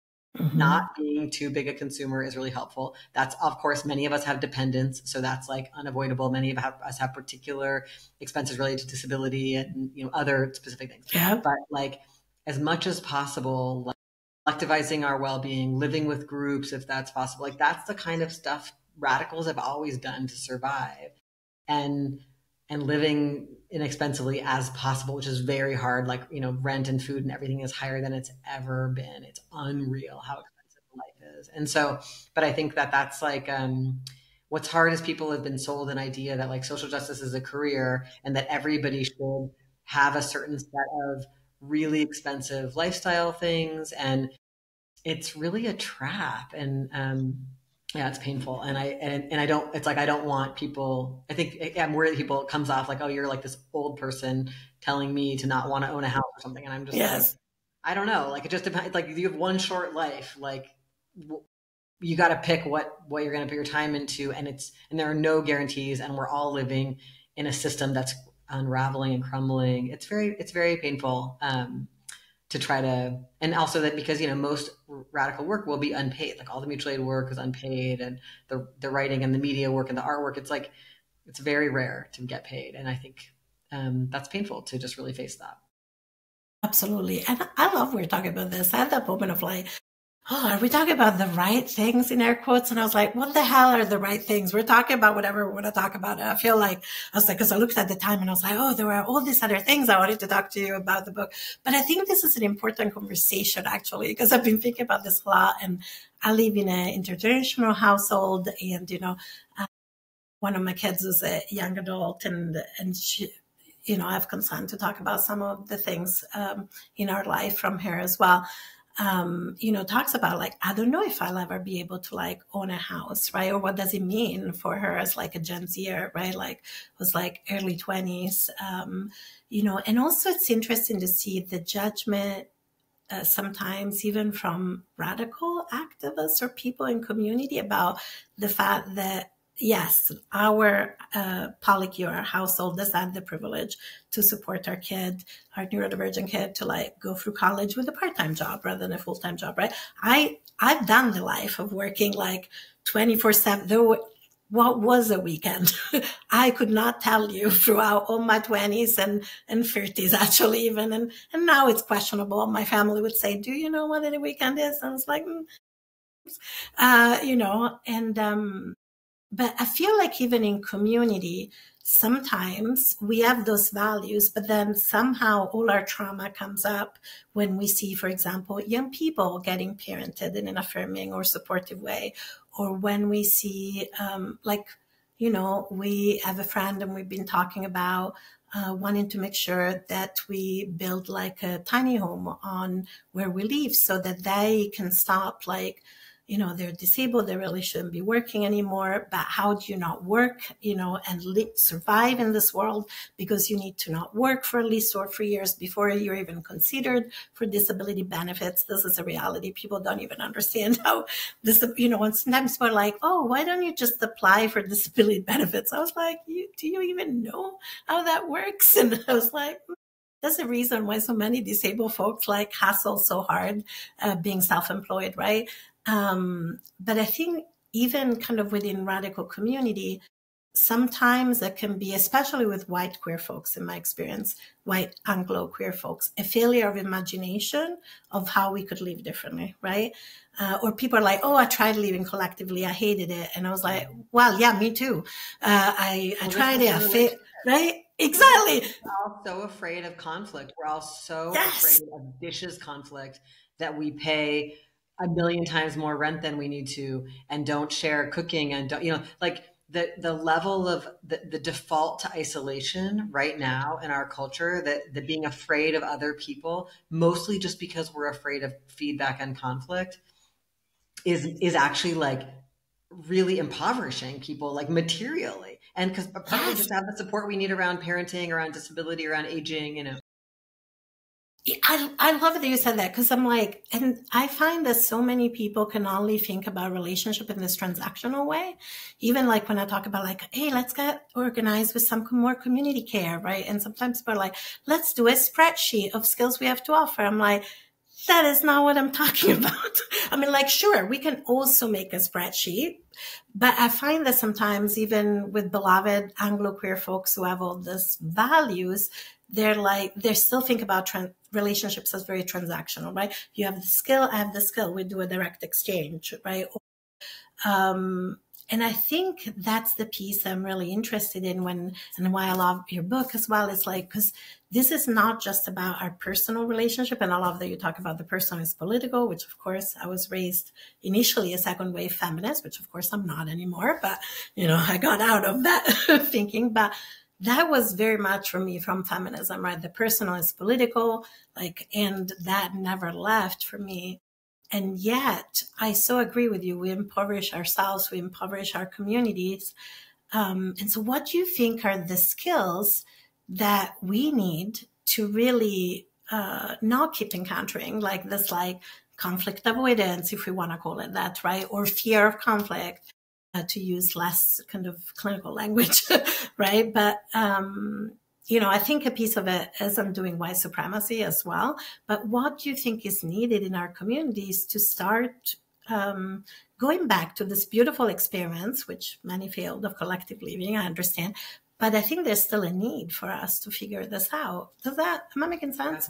Not being too big a consumer is really helpful. That's, of course, many of us have dependents, so that's like unavoidable. Many of us have particular expenses related to disability and other specific things. Yeah. But like as much as possible, like collectivizing our well-being, living with groups if that's possible. Like that's the kind of stuff radicals have always done to survive, and living inexpensively as possible, which is very hard. Like, rent and food and everything is higher than it's ever been. It's unreal how expensive life is. And so, but I think that that's like, what's hard is people have been sold an idea that like social justice is a career and that everybody should have a certain set of really expensive lifestyle things. And it's really a trap. And, yeah, it's painful. And I don't, it's like, I don't want people, I think I'm worried people, it comes off like, oh, you're like this old person telling me to not want to own a house or something. And I'm just like, I don't know. Like, it just depends. Like you have one short life, like you got to pick what you're going to put your time into. And there are no guarantees. And we're all living in a system that's unraveling and crumbling. It's very painful. To try to, and also that because, most radical work will be unpaid, like all the mutual aid work is unpaid, and the writing and the media work and the artwork, it's like, it's very rare to get paid. And I think that's painful to just really face that. Absolutely. And I love we're talking about this. I had that moment of like, oh, are we talking about the right things in air quotes? And I was like, what the hell are the right things? We're talking about whatever we want to talk about. And I feel like, I was like, because I looked at the time and I was like, oh, there were all these other things I wanted to talk to you about the book. But I think this is an important conversation, actually, because I've been thinking about this a lot. And I live in an intergenerational household. And, one of my kids is a young adult, and she, I have consent to talk about some of the things in our life from her as well. Talks about like, I don't know if I'll ever be able to like own a house, right? Or what does it mean for her as like a Gen Zer, right? Like it was like early 20s, and also it's interesting to see the judgment sometimes even from radical activists or people in community about the fact that yes, our polycule, our household does have the privilege to support our kid, our neurodivergent kid, to like go through college with a part-time job rather than a full-time job, right? I've done the life of working like 24/7. Though what was a weekend? I could not tell you throughout all my 20s and 30s, actually, even. And now it's questionable. My family would say, do you know what a weekend is? And I was like, but I feel like even in community, sometimes we have those values, but then somehow all our trauma comes up when we see, for example, young people getting parented in an affirming or supportive way, or when we see, we have a friend and we've been talking about wanting to make sure that we build like a tiny home on where we live so that they can stop they're disabled, they really shouldn't be working anymore, but how do you not work, and survive in this world because you need to not work for at least 3 years before you're even considered for disability benefits. This is a reality. People don't even understand how this, and sometimes people are like, oh, why don't you just apply for disability benefits? I was like, do you even know how that works? And I was like, That's the reason why so many disabled folks like hustle so hard, being self-employed, right? But I think even kind of within radical community, sometimes it can be, especially with white queer folks, in my experience, white Anglo queer folks, a failure of imagination of how we could live differently, right? Or people are like, oh, I tried living collectively, I hated it. And I was like, well, yeah, me too. I tried it, right? Exactly. We're all so afraid of conflict. We're all so Yes. afraid of dishes conflict that we pay a million times more rent than we need to and don't share cooking and don't, like the level of the default to isolation right now in our culture, that the being afraid of other people, mostly just because we're afraid of feedback and conflict, is actually like really impoverishing people, like materially. And because partly just to have the support we need around parenting, around disability, around aging. I love that you said that, because I'm like, and I find that so many people can only think about relationship in this transactional way. Even like when I talk about like, hey, let's get organized with some more community care, right? And sometimes people are like, let's do a spreadsheet of skills we have to offer. I'm like, that is not what I'm talking about. I mean, like, sure, we can also make a spreadsheet, but I find that sometimes even with beloved Anglo queer folks who have all these values, they're still think about relationships as very transactional, right? You have the skill, I have the skill, we do a direct exchange, right? And I think that's the piece I'm really interested in and why I love your book as well. It's like, because this is not just about our personal relationship. And I love that you talk about the personal is political, which of course I was raised initially a second wave feminist, which of course I'm not anymore, but I got out of that thinking, but that was very much for me from feminism, right? The personal is political, and that never left for me. And yet, I so agree with you. We impoverish ourselves, we impoverish our communities. And so, what do you think are the skills that we need to really not keep encountering this, conflict avoidance, if we want to call it that, right? Or fear of conflict, to use less kind of clinical language, right? But I think a piece of it is I'm doing white supremacy as well. But what do you think is needed in our communities to start going back to this beautiful experiments, which many failed, of collective living, I understand. But I think there's still a need for us to figure this out. Am I making sense?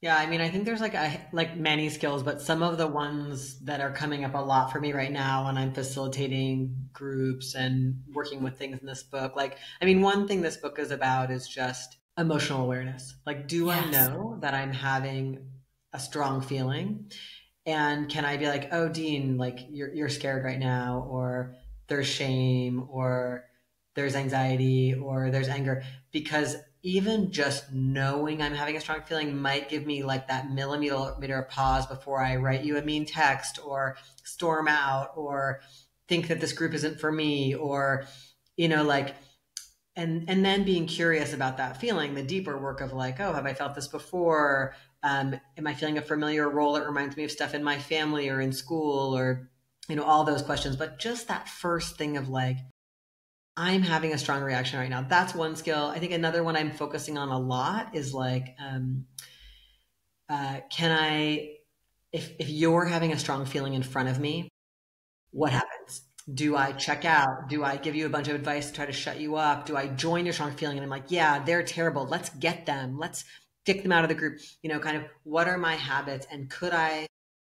Yeah, I mean, I think there's like many skills, but some of the ones that are coming up a lot for me right now when I'm facilitating groups and working with things in this book, one thing this book is about is just emotional awareness. Like, do I know that I'm having a strong feeling? And can I be like, oh, Dean, like you're scared right now, or there's shame, or there's anxiety, or there's anger? Because even just knowing I'm having a strong feeling might give me like that millimeter pause before I write you a mean text, or storm out, or think that this group isn't for me, or, and then being curious about that feeling, the deeper work of like, oh, have I felt this before? Am I feeling a familiar role that reminds me of stuff in my family or in school, or, all those questions. But just that first thing of like, I'm having a strong reaction right now. That's one skill. I think another one I'm focusing on a lot is like, if you're having a strong feeling in front of me, what happens? Do I check out? Do I give you a bunch of advice to try to shut you up? Do I join your strong feeling? And I'm like, yeah, they're terrible. Let's get them. Let's kick them out of the group. Kind of what are my habits? And could I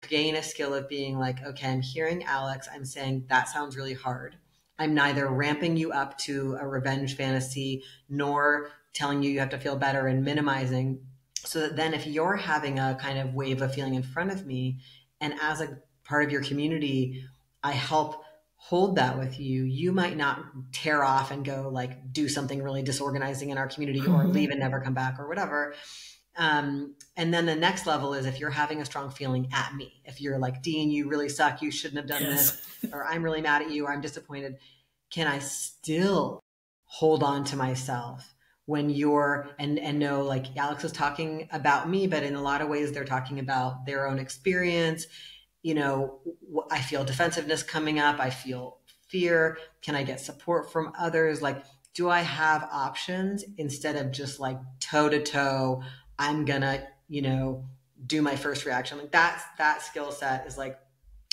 gain a skill of being like, okay, I'm hearing Alex. I'm saying that sounds really hard. I'm neither ramping you up to a revenge fantasy nor telling you have to feel better and minimizing. So that then if you're having a kind of wave of feeling in front of me, and as a part of your community, I help hold that with you, you might not tear off and go like do something really disorganizing in our community, or leave and never come back, or whatever. And then the next level is if you're having a strong feeling at me, if you're like, Dean, you really suck, you shouldn't have done this, or I'm really mad at you, or I'm disappointed, can I still hold on to myself when you're, and know like Alex is talking about me, but in a lot of ways they're talking about their own experience. I feel defensiveness coming up. I feel fear. Can I get support from others? Like do I have options instead of just like toe to toe, I'm gonna, do my first reaction. Like that skill set is like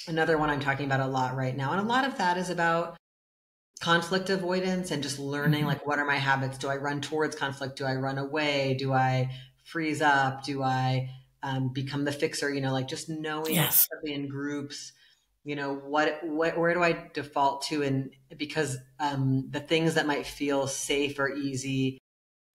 another one I'm talking about a lot right now. And a lot of that is about conflict avoidance and just learning, like, what are my habits? Do I run towards conflict? Do I run away? Do I freeze up? Do I become the fixer? Like just knowing, Yes. especially in groups, where do I default to? And because the things that might feel safe or easy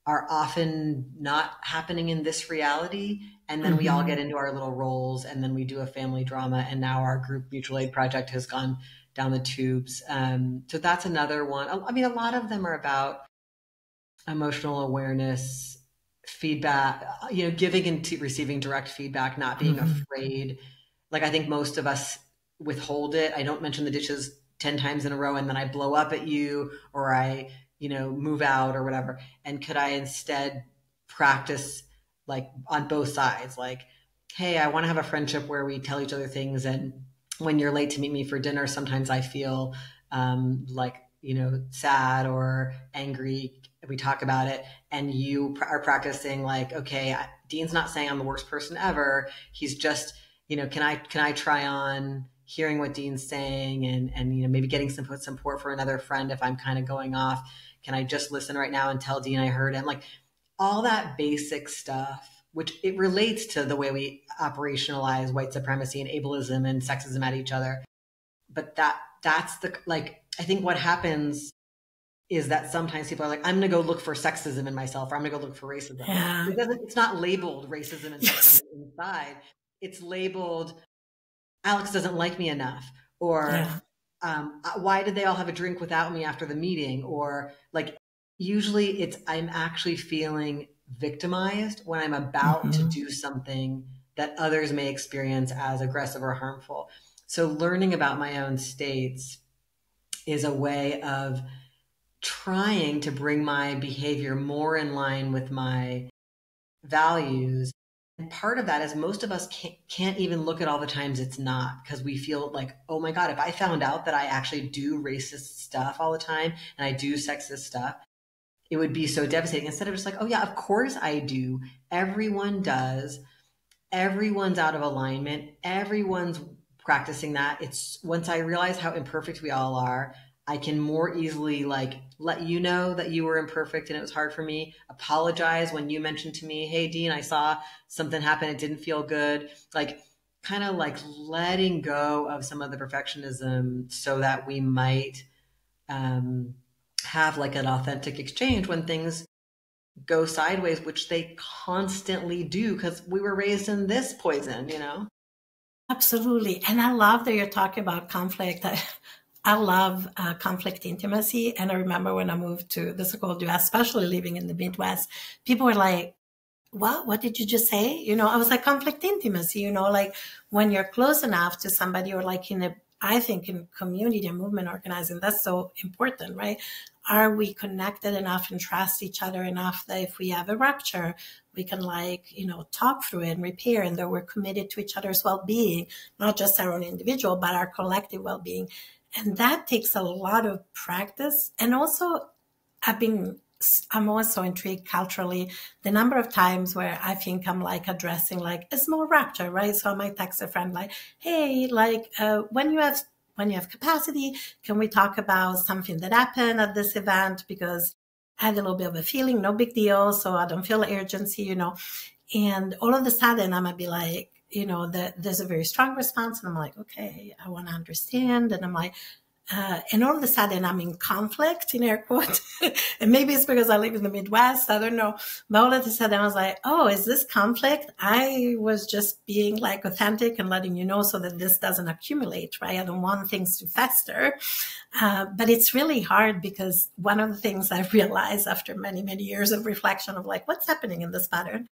are often not happening in this reality. And then we all get into our little roles, and then we do a family drama. And now our group mutual aid project has gone down the tubes. So that's another one. I mean, a lot of them are about emotional awareness, feedback, giving and receiving direct feedback, not being afraid. Like, I think most of us withhold it. I don't mention the dishes 10 times in a row and then I blow up at you, or I, move out or whatever. And could I instead practice like on both sides? Like, hey, I want to have a friendship where we tell each other things. And when you're late to meet me for dinner, sometimes I feel like, sad or angry. We talk about it, and you are practicing like, okay, Dean's not saying I'm the worst person ever. He's just, can I try on hearing what Dean's saying, and maybe getting some support for another friend if I'm kind of going off. Can I just listen right now and tell Dean I heard him? Like all that basic stuff, which it relates to the way we operationalize white supremacy and ableism and sexism at each other. But that's I think what happens is that sometimes people are like, I'm going to go look for sexism in myself, or I'm going to go look for racism. Yeah. It's not labeled racism and sexism inside. It's labeled, Alex doesn't like me enough, or why did they all have a drink without me after the meeting? Or like, usually I'm actually feeling victimized when I'm about to do something that others may experience as aggressive or harmful. So learning about my own states is a way of trying to bring my behavior more in line with my values. And part of that is most of us can't even look at all the times it's not, because we feel like, oh my God, if I found out that I actually do racist stuff all the time and I do sexist stuff, it would be so devastating. Instead of just like, oh yeah, of course I do. Everyone does. Everyone's out of alignment. Everyone's practicing that. It's once I realize how imperfect we all are, I can more easily like let you know that you were imperfect and it was hard for me. Apologize when you mentioned to me, hey, Dean, I saw something happen. It didn't feel good. Like kind of like letting go of some of the perfectionism so that we might have like an authentic exchange when things go sideways, which they constantly do because we were raised in this poison, Absolutely. And I love that you're talking about conflict. I love conflict intimacy. And I remember when I moved to the so-called US, especially living in the Midwest, people were like, what did you just say? I was like, conflict intimacy, like when you're close enough to somebody, or like I think in community and movement organizing, that's so important, right? Are we connected enough and trust each other enough that if we have a rupture, we can talk through it and repair, and that we're committed to each other's well-being, not just our own individual, but our collective well-being. And that takes a lot of practice. And also I'm also intrigued culturally, the number of times where I think I'm like addressing like a small rupture, right? So I might text a friend like, hey, like when you have capacity, can we talk about something that happened at this event? Because I had a little bit of a feeling, no big deal. So I don't feel urgency, and all of a sudden I'm gonna be like, there's a very strong response. And I'm like, okay, I want to understand. And I'm like, and all of a sudden I'm in conflict, in air quotes. And maybe it's because I live in the Midwest. I don't know. But all of a sudden I was like, oh, is this conflict? I was just being like authentic and letting you know so that this doesn't accumulate, right? I don't want things to fester. But it's really hard, because one of the things I realized after many, many years of reflection of like, what's happening in this pattern?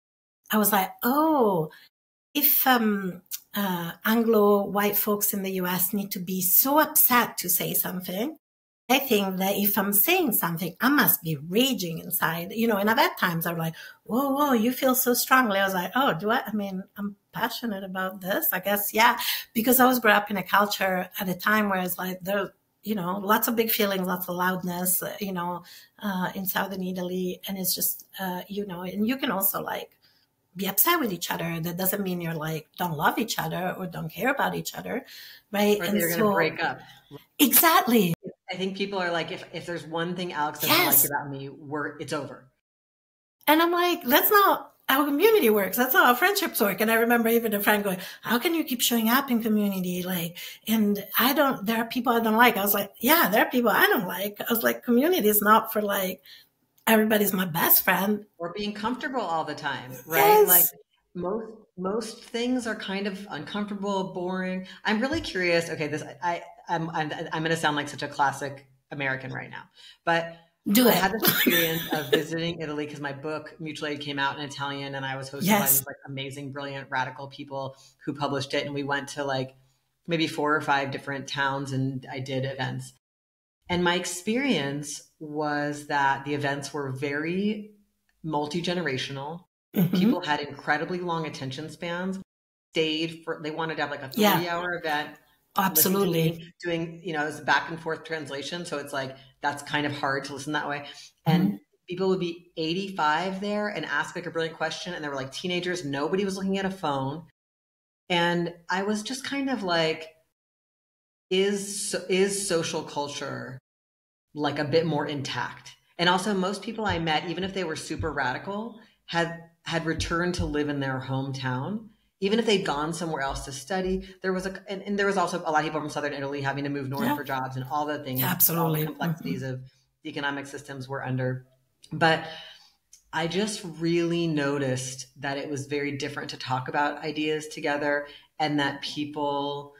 I was like, oh, if Anglo white folks in the US need to be so upset to say something, I think that if I'm saying something, I must be raging inside, and at that times I'm like, whoa, you feel so strongly. I was like, oh, I'm passionate about this, I guess. Yeah. Because I was brought up in a culture at a time where it's like, lots of big feelings, lots of loudness, in southern Italy. And it's just, and you can also like be upset with each other. That doesn't mean you're like, don't love each other or don't care about each other. Right. Or they're going to break up. Exactly. I think people are like, if there's one thing Alex doesn't like about me, it's over. And I'm like, that's not how community works. That's not how friendships work. And I remember even a friend going, how can you keep showing up in community? Like, and there are people I don't like. I was like, yeah, there are people I don't like. I was like, community is not for like, everybody's my best friend. Or being comfortable all the time, right? Yes. Like most things are kind of uncomfortable, boring. I'm really curious. Okay, I'm going to sound like such a classic American right now, but I had this experience of visiting Italy because my book Mutual Aid came out in Italian, and I was hosted by these like amazing, brilliant, radical people who published it, and we went to like maybe 4 or 5 different towns, and I did events. And my experience was that the events were very multi-generational. Mm-hmm. People had incredibly long attention spans. They wanted to have like a 3-hour event. Absolutely. Doing, it was back and forth translation. So it's like, that's kind of hard to listen that way. And people would be 85 there and ask like a brilliant question. And they were like teenagers. Nobody was looking at a phone. And I was just kind of like, is social culture like a bit more intact? And also most people I met, even if they were super radical, had returned to live in their hometown. Even if they'd gone somewhere else to study, there was and there was also a lot of people from Southern Italy having to move north for jobs and all the things, all the complexities of the economic systems we're under. But I just really noticed that it was very different to talk about ideas together, and that people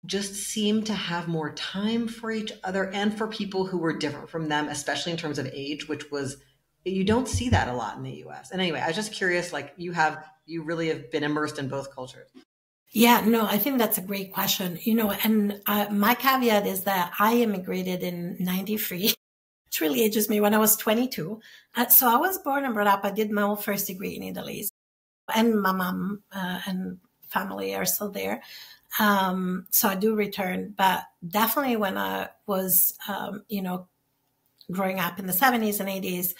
just seemed to have more time for each other and for people who were different from them, especially in terms of age, which was, you don't see that a lot in the US. And anyway, I was just curious, like you really have been immersed in both cultures. Yeah, no, I think that's a great question. And my caveat is that I immigrated in 93, which really ages me, when I was 22. So I was born and brought up. I did my whole first degree in Italy, and my mom and family are still there. So I do return, but definitely when I was, growing up in the 70s and 80s,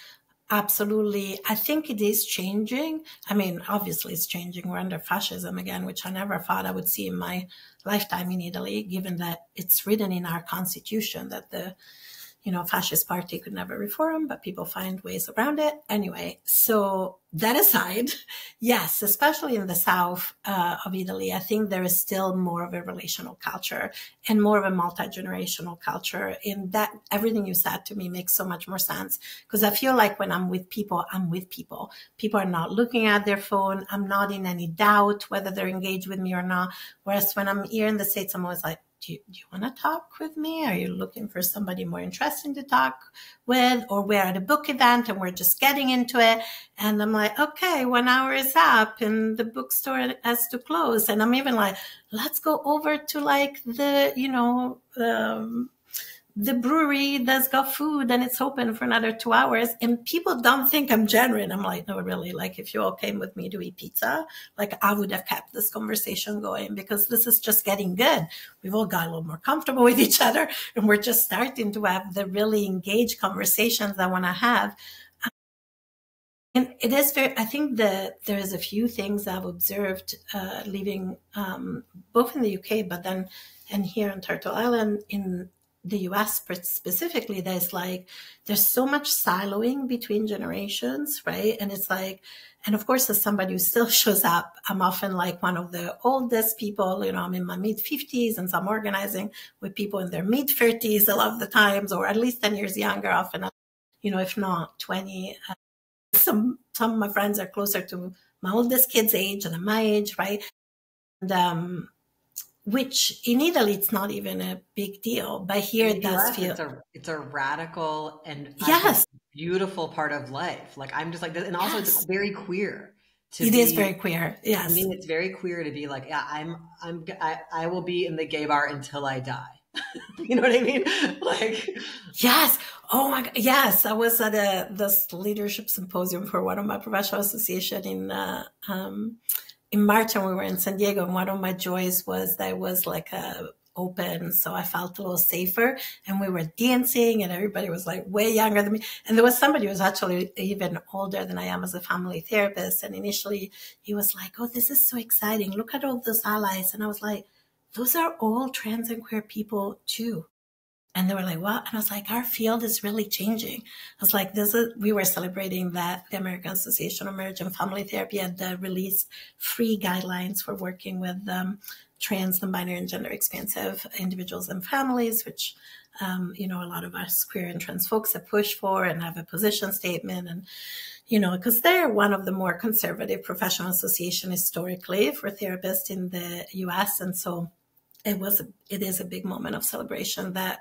absolutely. I think it is changing. I mean, obviously it's changing. We're under fascism again, which I never thought I would see in my lifetime in Italy, given that it's written in our constitution that the, fascist party could never reform, but people find ways around it. Anyway, so that aside, yes, especially in the south of Italy, I think there is still more of a relational culture and more of a multi-generational culture. In that, everything you said to me makes so much more sense, because I feel like when I'm with people, I'm with people. People are not looking at their phone. I'm not in any doubt whether they're engaged with me or not. Whereas when I'm here in the States, I'm always like, do you want to talk with me? Are you looking for somebody more interesting to talk with? Or we're at a book event and we're just getting into it. And I'm like, okay, 1 hour is up and the bookstore has to close. And I'm even like, let's go over to like the brewery that's got food and it's open for another 2 hours. And people don't think I'm genuine. I'm like, no, really, like if you all came with me to eat pizza, like I would have kept this conversation going, because this is just getting good. We've all got a little more comfortable with each other and we're just starting to have the really engaged conversations I want to have. And it is I think that there's a few things I've observed living both in the UK, but then and here on Turtle Island in the US specifically, there's so much siloing between generations, right? And it's like, and of course, as somebody who still shows up, I'm often like one of the oldest people, I'm in my mid 50s, and so I'm organizing with people in their mid 30s a lot of the times, or at least 10 years younger, often, if not 20. Some of my friends are closer to my oldest kid's age than my age, right? And, which in Italy, it's not even a big deal, but here it does feel. It's a radical and yes, beautiful part of life. Like I'm just like this, and also it's very queer. It is very queer. Yes, I mean it's very queer to be like, yeah, I will be in the gay bar until I die. You know what I mean? Like, yes. Oh my God. Yes. I was at this leadership symposium for one of my professional association in March, and we were in San Diego. And one of my joys was there was like a open. So I felt a little safer, and we were dancing and everybody was like way younger than me. And there was somebody who was actually even older than I am as a family therapist. And initially he was like, oh, this is so exciting. Look at all those allies. And I was like, those are all trans and queer people too. And they were like, what? And I was like, our field is really changing. I was like, we were celebrating that the American Association of Marriage and Family Therapy had released free guidelines for working with trans, non-binary, and gender expansive individuals and families, which, a lot of us queer and trans folks have pushed for and have a position statement. And, because they're one of the more conservative professional associations historically for therapists in the US. And so it is a big moment of celebration that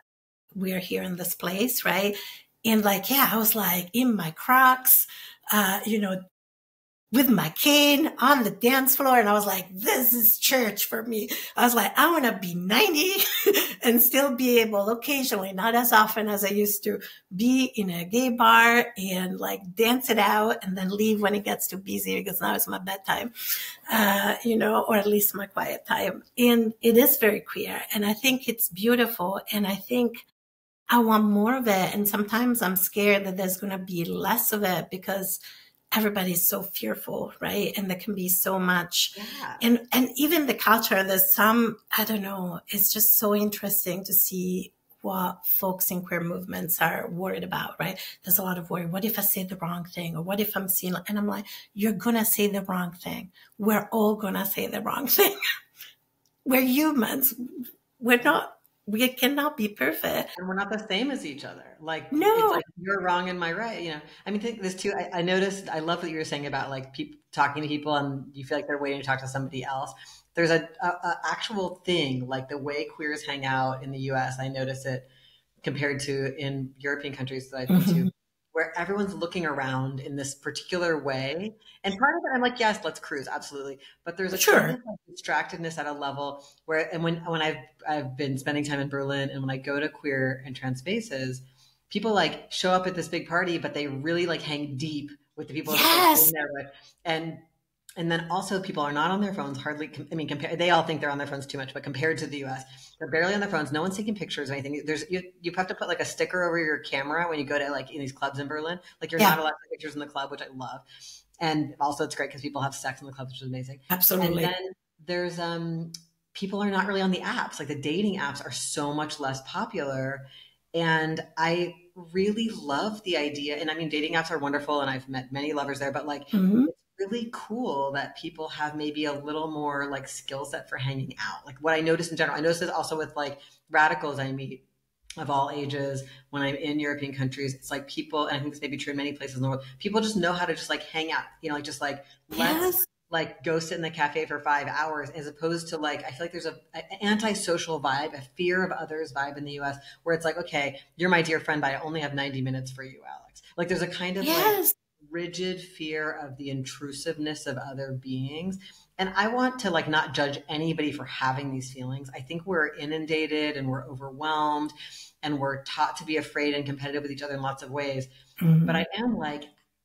we're here in this place, right? And I was like in my Crocs, with my cane on the dance floor. And I was like, this is church for me. I was like, I want to be 90 and still be able occasionally, not as often as I used to, be in a gay bar and dance it out and then leave when it gets too busy, because now it's my bedtime, or at least my quiet time. And it is very queer. And I think it's beautiful. And I think I want more of it. And sometimes I'm scared that there's going to be less of it because everybody's so fearful, right? And there can be so much. Yeah. And even the culture, there's some, I don't know, it's just so interesting to see what folks in queer movements are worried about, right? There's a lot of worry. What if I say the wrong thing? Or what if I'm seen? And I'm like, you're going to say the wrong thing. We're all going to say the wrong thing. We're humans. We cannot be perfect. And we're not the same as each other. No. It's like you're wrong and my right. I mean, think this too. I noticed, I love what you were saying about talking to people and you feel like they're waiting to talk to somebody else. There's a actual thing, like the way queers hang out in the US. I notice it compared to in European countries that I've been to, where everyone's looking around in this particular way. And part of it, I'm like, yes, let's cruise. Absolutely. But there's a kind of distractedness at a level where, and when I've been spending time in Berlin and when I go to queer and trans spaces, people show up at this big party, but they really hang deep with the people that they're in there with. And then also people are not on their phones hardly. They all think they're on their phones too much, but compared to the US, they're barely on their phones. No one's taking pictures or anything. You have to put a sticker over your camera when you go to in these clubs in Berlin. You're not allowed to take pictures in the club, which I love. And also it's great because people have sex in the clubs, which is amazing. Absolutely. And then there's, people are not really on the apps. The dating apps are so much less popular. And I really love the idea. And I mean, dating apps are wonderful and I've met many lovers there, but it's really cool that people have maybe a little more skill set for hanging out. What I notice in general, I notice this also with radicals I meet of all ages when I'm in European countries. It's people, and I think this may be true in many places in the world, people just know how to just hang out, let's go sit in the cafe for 5 hours, as opposed to I feel like there's an antisocial vibe, a fear of others vibe in the US where it's okay, you're my dear friend, but I only have 90 minutes for you, Alex. There's a kind of rigid fear of the intrusiveness of other beings. And I want to not judge anybody for having these feelings. I think we're inundated and we're overwhelmed and we're taught to be afraid and competitive with each other in lots of ways. But I am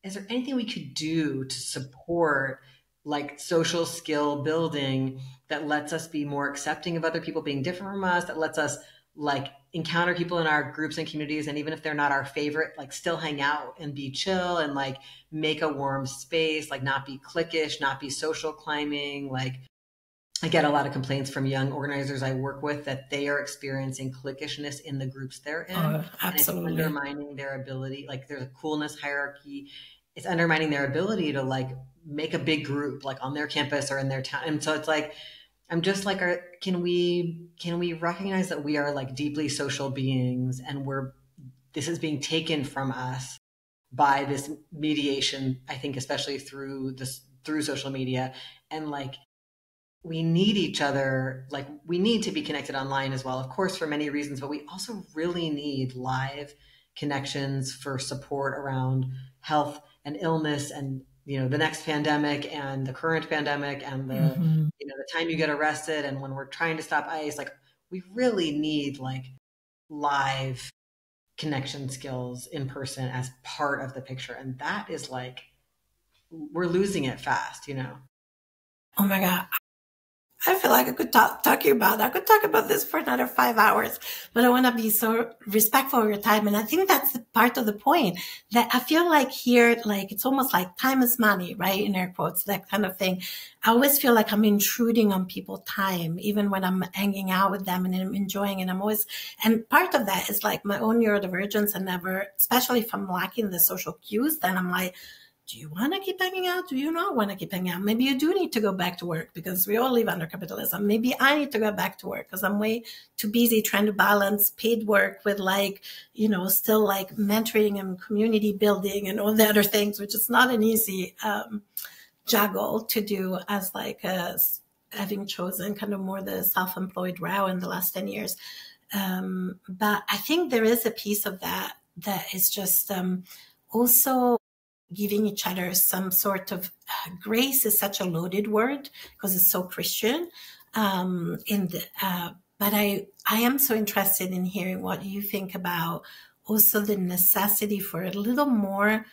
is there anything we could do to support social skill building that lets us be more accepting of other people being different from us, that lets us encounter people in our groups and communities, and even if they're not our favorite, still hang out and be chill and make a warm space, not be cliquish, not be social climbing. I get a lot of complaints from young organizers I work with that they are experiencing cliquishness in the groups they're in. Absolutely. And it's undermining their ability. There's a coolness hierarchy. It's undermining their ability to make a big group on their campus or in their town. And so it's I'm just can we recognize that we are deeply social beings and this is being taken from us by this mediation, I think, especially through social media. And we need each other. We need to be connected online as well, of course, for many reasons, but we also really need live connections for support around health and illness and the next pandemic and the current pandemic and the the time you get arrested and when we're trying to stop ICE, we really need live connection skills in person as part of the picture. And that is we're losing it fast, Oh my God. I feel like I could I could talk about this for another 5 hours, but I want to be so respectful of your time. And I think that's the part of the point that I feel like here, like it's almost like time is money, right? In air quotes, that kind of thing. I always feel like I'm intruding on people's time, even when I'm hanging out with them and I'm enjoying it. And part of that is like my own neurodivergence and never, especially if I'm lacking the social cues, then I'm like, do you want to keep hanging out? Do you not want to keep hanging out? Maybe you do need to go back to work because we all live under capitalism. Maybe I need to go back to work because I'm way too busy trying to balance paid work with like, still like mentoring and community building and all the other things, which is not an easy juggle to do as like having chosen kind of more the self-employed route in the last 10 years. But I think there is a piece of that is just also giving each other some sort of grace is such a loaded word because it's so Christian. But I am so interested in hearing what you think about also the necessity for a little more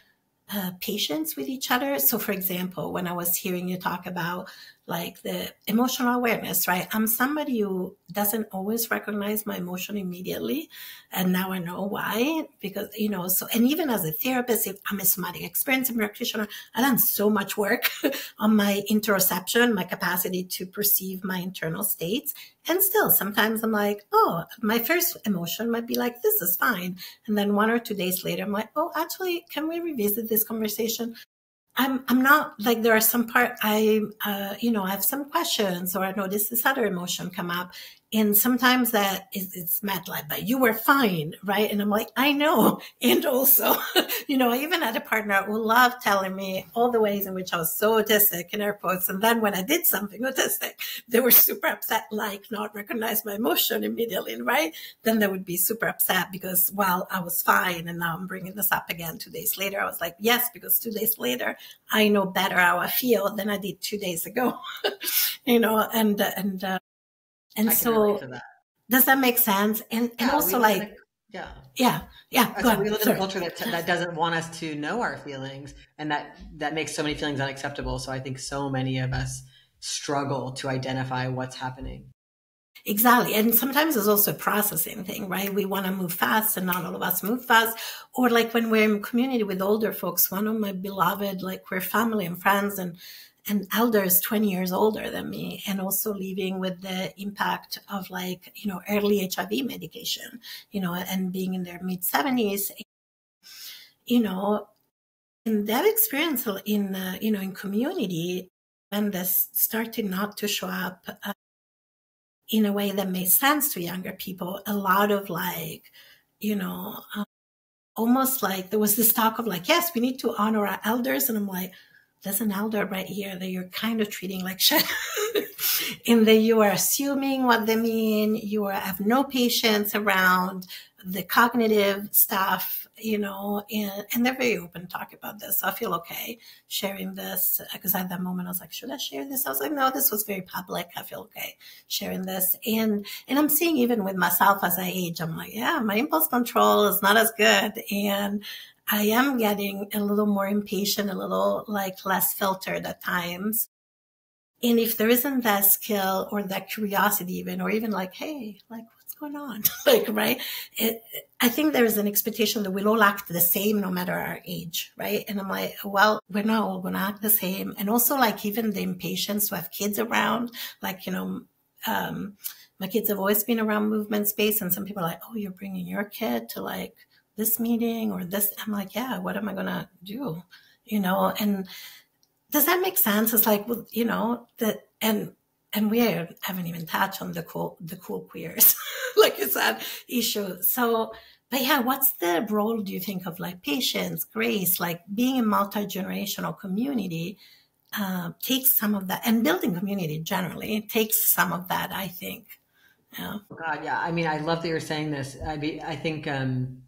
patience with each other. So, for example, when I was hearing you talk about like the emotional awareness, right? I'm somebody who doesn't always recognize my emotion immediately. And now I know why, because, and even as a therapist, if I'm a somatic experience practitioner, I've done so much work on my interoception, my capacity to perceive my internal states. And still, sometimes I'm like, oh, my first emotion might be like, this is fine. And then 1 or 2 days later, I'm like, oh, actually, can we revisit this conversation? I'm not like, there are some I have some questions or I notice this other emotion come up. And sometimes it's met like, but you were fine, right? And I'm like, I know. And also, I even had a partner who loved telling me all the ways in which I was so autistic in air quotes. And then when I did something autistic, they were super upset, like not recognize my emotion immediately, right? Then they would be super upset because, well, I was fine. And now I'm bringing this up again 2 days later. I was like, yes, because 2 days later, I know better how I feel than I did 2 days ago, and so does that make sense? And also like, yeah. So we live in a culture that doesn't want us to know our feelings, and that makes so many feelings unacceptable. So I think so many of us struggle to identify what's happening. Exactly. And sometimes it's also a processing thing, right? We want to move fast and not all of us move fast. Or like when we're in community with older folks, one of my beloved, like we're family and friends and elders 20 years older than me, and also living with the impact of like, early HIV medication, and being in their mid 70s, and that experience in community, when this started not to show up in a way that made sense to younger people, a lot of like, almost like there was this talk of like, yes, we need to honor our elders. And I'm like, there's an elder right here that you're kind of treating like shit. In that you are assuming what they mean. You have no patience around the cognitive stuff, and they're very open to talk about this. So I feel okay sharing this because at that moment I was like, should I share this? I was like, no, this was very public. I feel okay sharing this. And I'm seeing even with myself as I age, I'm like, yeah, my impulse control is not as good. And I am getting a little more impatient, a little like less filtered at times. And if there isn't that skill or that curiosity even, or even like, hey, like what's going on? Like, right. I think there is an expectation that we'll all act the same no matter our age. Right. And I'm like, well, we're not all going to act the same. And also like even the impatience to have kids around, like, my kids have always been around movement space. And some people are like, oh, you're bringing your kid to like this meeting or this. I'm like, yeah, what am I going to do? And does that make sense? It's like, well, that, and we haven't even touched on the cool queers, like you said, issue. So, but yeah, what's the role do you think of like patience, grace, like being a multi-generational community takes some of that, and building community generally takes some of that, I think. Yeah. God, yeah. I mean, I love that you're saying this. I think, and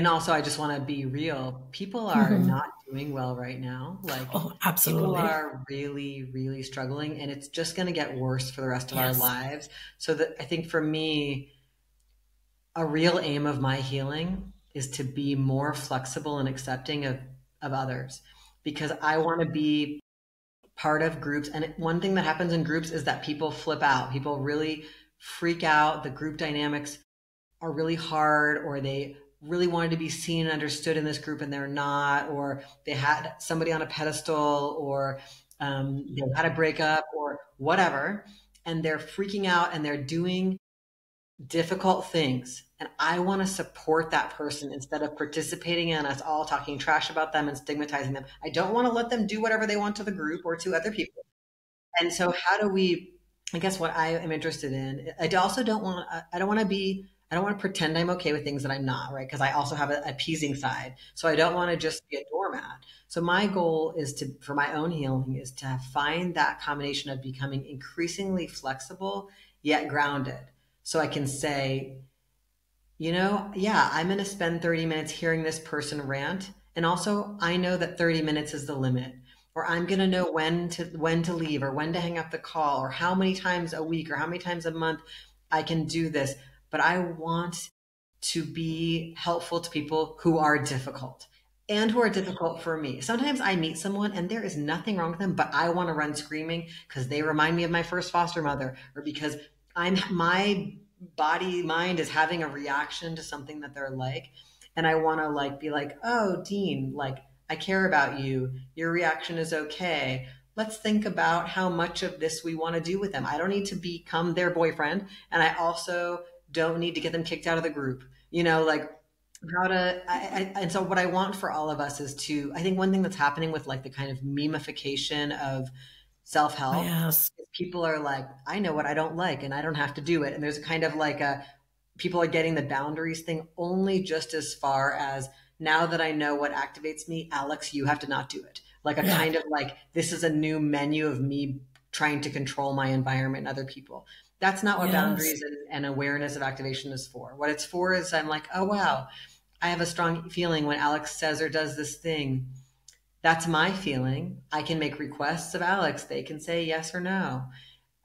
also I just want to be real. People are not doing well right now. Like, absolutely. People are really, really struggling, and it's just going to get worse for the rest of our lives. So I think for me, a real aim of my healing is to be more flexible and accepting of others, because I want to be part of groups. And one thing that happens in groups is that people flip out. People really freak out. The group dynamics are really hard, or they really wanted to be seen and understood in this group and they're not, or they had somebody on a pedestal, or they had a breakup or whatever, and they're freaking out and they're doing difficult things. And I want to support that person instead of participating in us all talking trash about them and stigmatizing them. I don't want to let them do whatever they want to the group or to other people. And so how do we, I guess what I am interested in, I don't want to pretend I'm okay with things that I'm not, right? Because I also have an appeasing side. So I don't want to just be a doormat. So my goal is for my own healing, is to find that combination of becoming increasingly flexible yet grounded. So I can say, yeah, I'm going to spend 30 minutes hearing this person rant. And also I know that 30 minutes is the limit, or I'm going to know when to leave, or when to hang up the call, or how many times a week or how many times a month I can do this. But I want to be helpful to people who are difficult and who are difficult for me. Sometimes I meet someone and there is nothing wrong with them, but I want to run screaming because they remind me of my first foster mother, or because my mind is having a reaction to something that they're like. And I want to be like, oh, Dean, I care about you. Your reaction is okay. Let's think about how much of this we want to do with them. I don't need to become their boyfriend. And I also don't need to get them kicked out of the group, and so what I want for all of us is I think one thing that's happening with the kind of memification of self-help, Yes. people are like, I know what I don't like and I don't have to do it. And there's kind of people are getting the boundaries thing only just as far as, now that I know what activates me, Alex, you have to not do it. Kind of this is a new menu of me trying to control my environment and other people. That's not what boundaries and awareness of activation is for. What it's for is I'm like, oh, wow, I have a strong feeling when Alex says or does this thing. That's my feeling. I can make requests of Alex. They can say yes or no.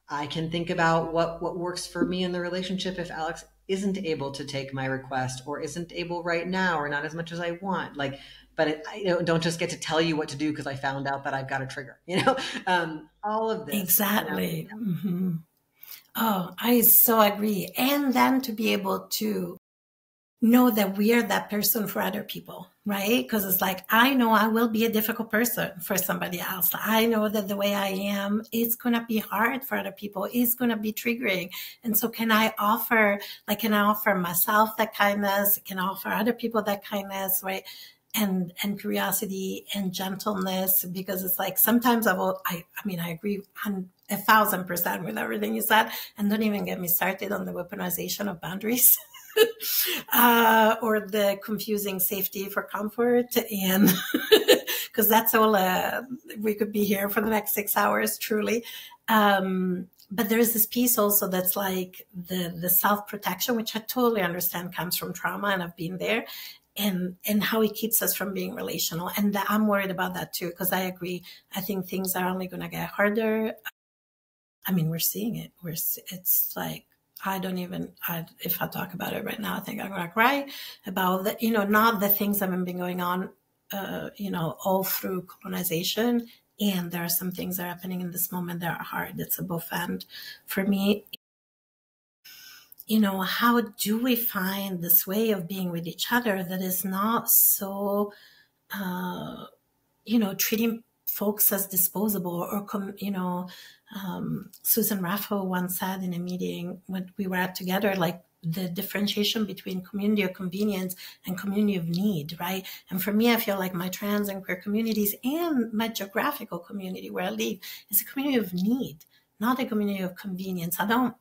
I can think about what works for me in the relationship if Alex isn't able to take my request, or isn't able right now, or not as much as I want. But I don't just get to tell you what to do because I found out that I've got a trigger, all of this. Exactly. Mm-hmm. Oh, I so agree. And then to be able to know that we are that person for other people, right? Because it's I know I will be a difficult person for somebody else. I know that the way I am, it's going to be hard for other people. It's going to be triggering. And so can I offer myself that kindness? Can I offer other people that kindness, right? And curiosity and gentleness, because it's sometimes I agree 1,000% with everything you said. And don't even get me started on the weaponization of boundaries. Or the confusing safety for comfort, and because that's all we could be here for the next 6 hours, truly. But there is this piece also that's the self-protection, which I totally understand comes from trauma, and I've been there, and how it keeps us from being relational. And I'm worried about that too, because I agree. I think things are only going to get harder. We're seeing it. It's if I talk about it right now, I think I'm going to cry about not the things that have been going on, all through colonization. And there are some things that are happening in this moment that are hard. It's a both and for me. How do we find this way of being with each other that is not so, treating folks as disposable, or Susan Raffo once said in a meeting when we were at together, the differentiation between community of convenience and community of need, right? And for me, I feel like my trans and queer communities and my geographical community where I live is a community of need, not a community of convenience. I don't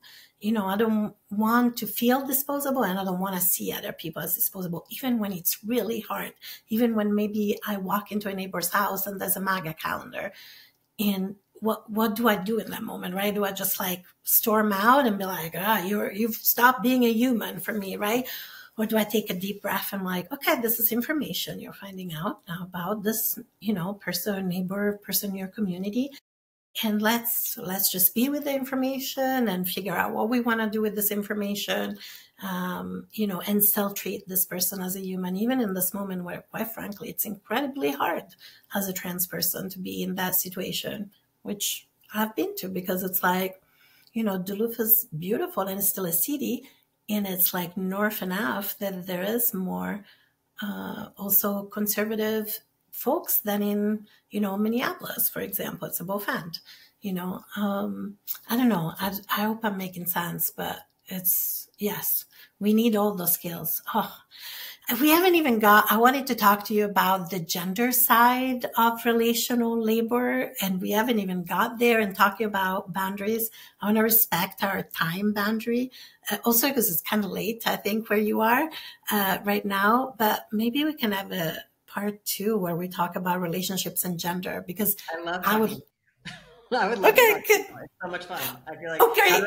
want to feel disposable, and I don't want to see other people as disposable, even when it's really hard, even when maybe I walk into a neighbor's house and there's a MAGA calendar. And what do I do in that moment, right? Do I just storm out and be like, you've stopped being a human for me, right? Or do I take a deep breath and okay, this is information you're finding out now about this, person, neighbor, person in your community. And let's just be with the information and figure out what we want to do with this information, and still treat this person as a human, even in this moment where, quite frankly, it's incredibly hard as a trans person to be in that situation which I've been to, because it's like, Duluth is beautiful and it's still a city, and it's like north enough that there is more also conservative folks than in, Minneapolis, for example. It's a both end, I don't know. I hope I'm making sense, but yes, we need all those skills. Oh, we haven't even I wanted to talk to you about the gender side of relational labor, and we haven't even got there and talking about boundaries. I want to respect our time boundary, also because it's kind of late, I think, where you are right now, but maybe we can have a part 2 where we talk about relationships and gender, because I love I would. talking. I would love to Okay, talk to good. you. It's so much fun. I feel like, Okay.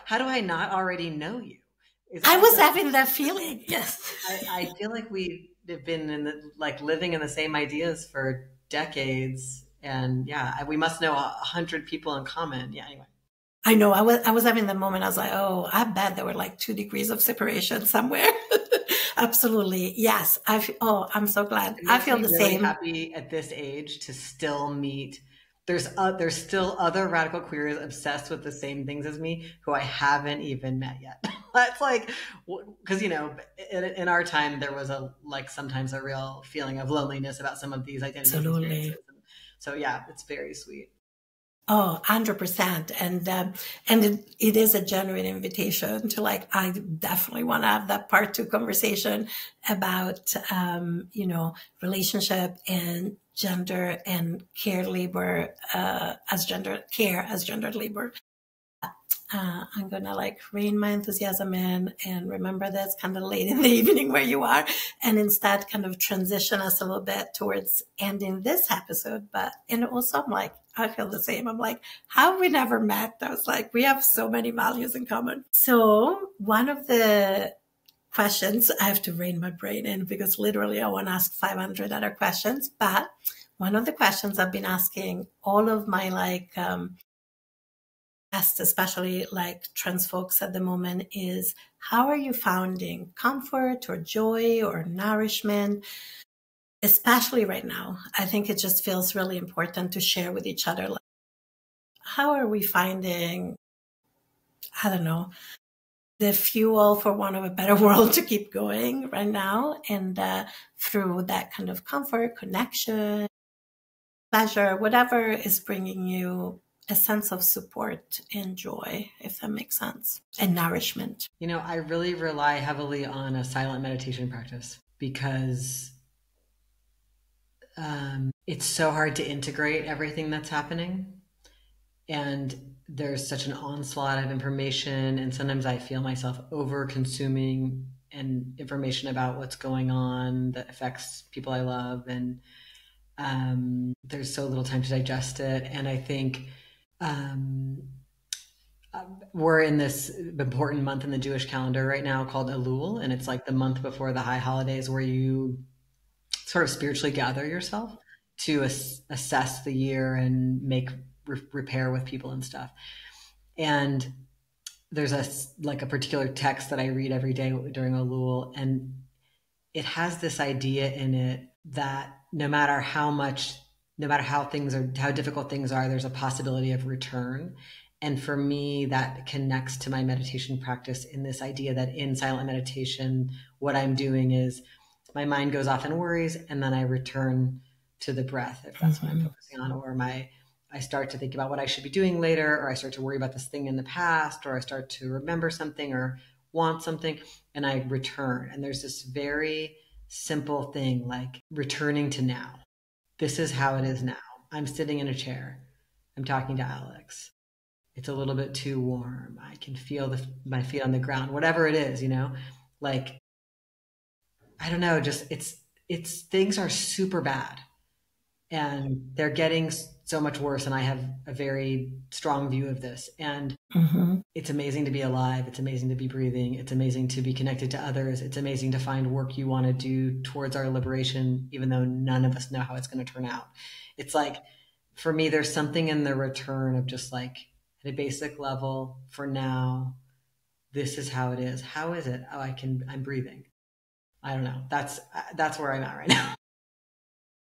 how do I not already know you? I was having that feeling. Yes. I feel like we have been living in the same ideas for decades, and yeah, we must know 100 people in common. Yeah. Anyway, I know. I was having the moment. I was like, oh, I bet there were like 2 degrees of separation somewhere. Absolutely. Yes. I'm so glad. I feel the really same. happy at this age to still meet. There's still other radical queers obsessed with the same things as me who I haven't even met yet. That's like, because in our time there was sometimes a real feeling of loneliness about some of these identities. Absolutely. So yeah, it's very sweet. Oh, 100%. And it is a genuine invitation to I definitely want to have that part 2 conversation about, relationship and gender and care labor, as gendered labor. I'm going to rein my enthusiasm in and remember that it's kind of late in the evening where you are, and instead kind of transition us a little bit towards ending this episode. And also I feel the same. I'm like, how have we never met? I was like, we have so many values in common. So one of the questions, I have to rein my brain in because literally I want to ask 500 other questions, but one of the questions I've been asking all of my especially trans folks at the moment, is how are you finding comfort or joy or nourishment, especially right now? I think it just feels really important to share with each other. How are we finding, I don't know, the fuel, for want of a better word, to keep going right now, and through that kind of comfort, connection, pleasure, whatever is bringing you a sense of support and joy, if that makes sense, and nourishment. I really rely heavily on a silent meditation practice because it's so hard to integrate everything that's happening. And there's such an onslaught of information, and sometimes I feel myself over consuming and information about what's going on that affects people I love, and there's so little time to digest it. And I think we're in this important month in the Jewish calendar right now called Elul, and it's like the month before the high holidays where you sort of spiritually gather yourself to assess the year and make repair with people and stuff. And there's a particular text that I read every day during Elul, and it has this idea in it that no matter how difficult things are, there's a possibility of return. And for me, that connects to my meditation practice in this idea that in silent meditation, what I'm doing is my mind goes off and worries, and then I return to the breath, if that's what I'm focusing on, or I start to think about what I should be doing later, or I start to worry about this thing in the past, or I start to remember something or want something, and I return. And there's this very simple thing like returning to now. This is how it is now. I'm sitting in a chair. I'm talking to Alex. It's a little bit too warm. I can feel my feet on the ground, whatever it is, I don't know, just it's things are super bad and they're getting so much worse. And I have a very strong view of this. And it's amazing to be alive. It's amazing to be breathing. It's amazing to be connected to others. It's amazing to find work you want to do towards our liberation, even though none of us know how it's going to turn out. It's like, for me, there's something in the return of just at a basic level, for now, this is how it is. How is it? Oh, I'm breathing. I don't know. That's where I'm at right now.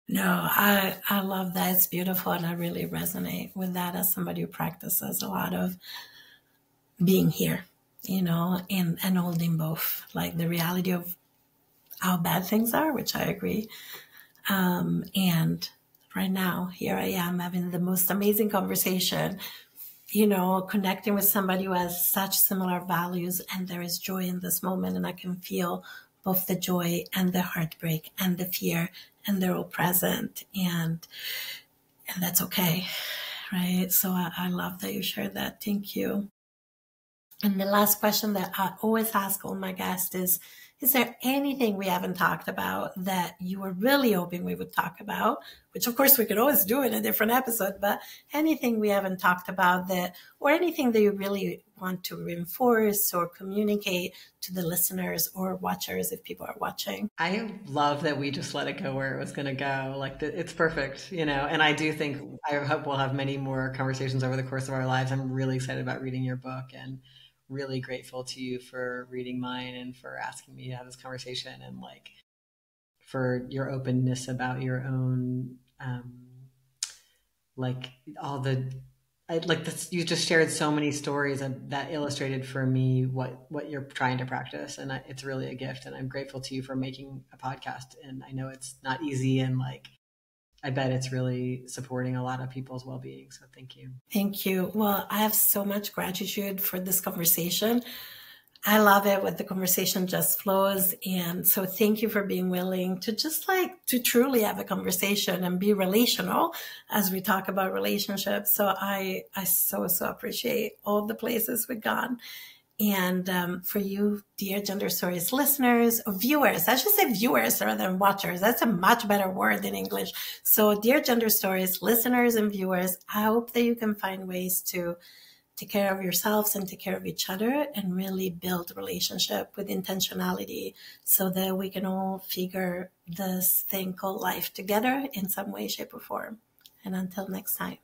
No, I love that. It's beautiful. And I really resonate with that as somebody who practices a lot of being here, and holding both, like the reality of how bad things are, which I agree. And right now, here I am having the most amazing conversation, connecting with somebody who has such similar values, and there is joy in this moment. And I can feel both the joy and the heartbreak and the fear, and they're all present. And that's okay. Right. So I love that you shared that. Thank you. And the last question that I always ask all my guests is there anything we haven't talked about that you were really hoping we would talk about? Which of course we could always do in a different episode, but anything we haven't talked about or anything that you really want to reinforce or communicate to the listeners or watchers if people are watching? I love that we just let it go where it was going to go. Like it's perfect, and I do think, I hope we'll have many more conversations over the course of our lives. I'm really excited about reading your book, and really grateful to you for reading mine and for asking me to have this conversation, and like for your openness about your own, like all the, like this, you just shared so many stories that illustrated for me what you're trying to practice, and it's really a gift. And I'm grateful to you for making a podcast. And I know it's not easy, and like I bet it's really supporting a lot of people's well-being. So thank you. Thank you. Well, I have so much gratitude for this conversation. I love it when the conversation just flows. And so thank you for being willing to to truly have a conversation and be relational as we talk about relationships. So I so appreciate all the places we've gone. And for you, dear Gender Stories listeners, or viewers, I should say viewers rather than watchers. That's a much better word in English. So dear Gender Stories listeners and viewers, I hope that you can find ways to take care of yourselves and take care of each other and really build a relationship with intentionality so that we can all figure this thing called life together in some way, shape, or form. And until next time.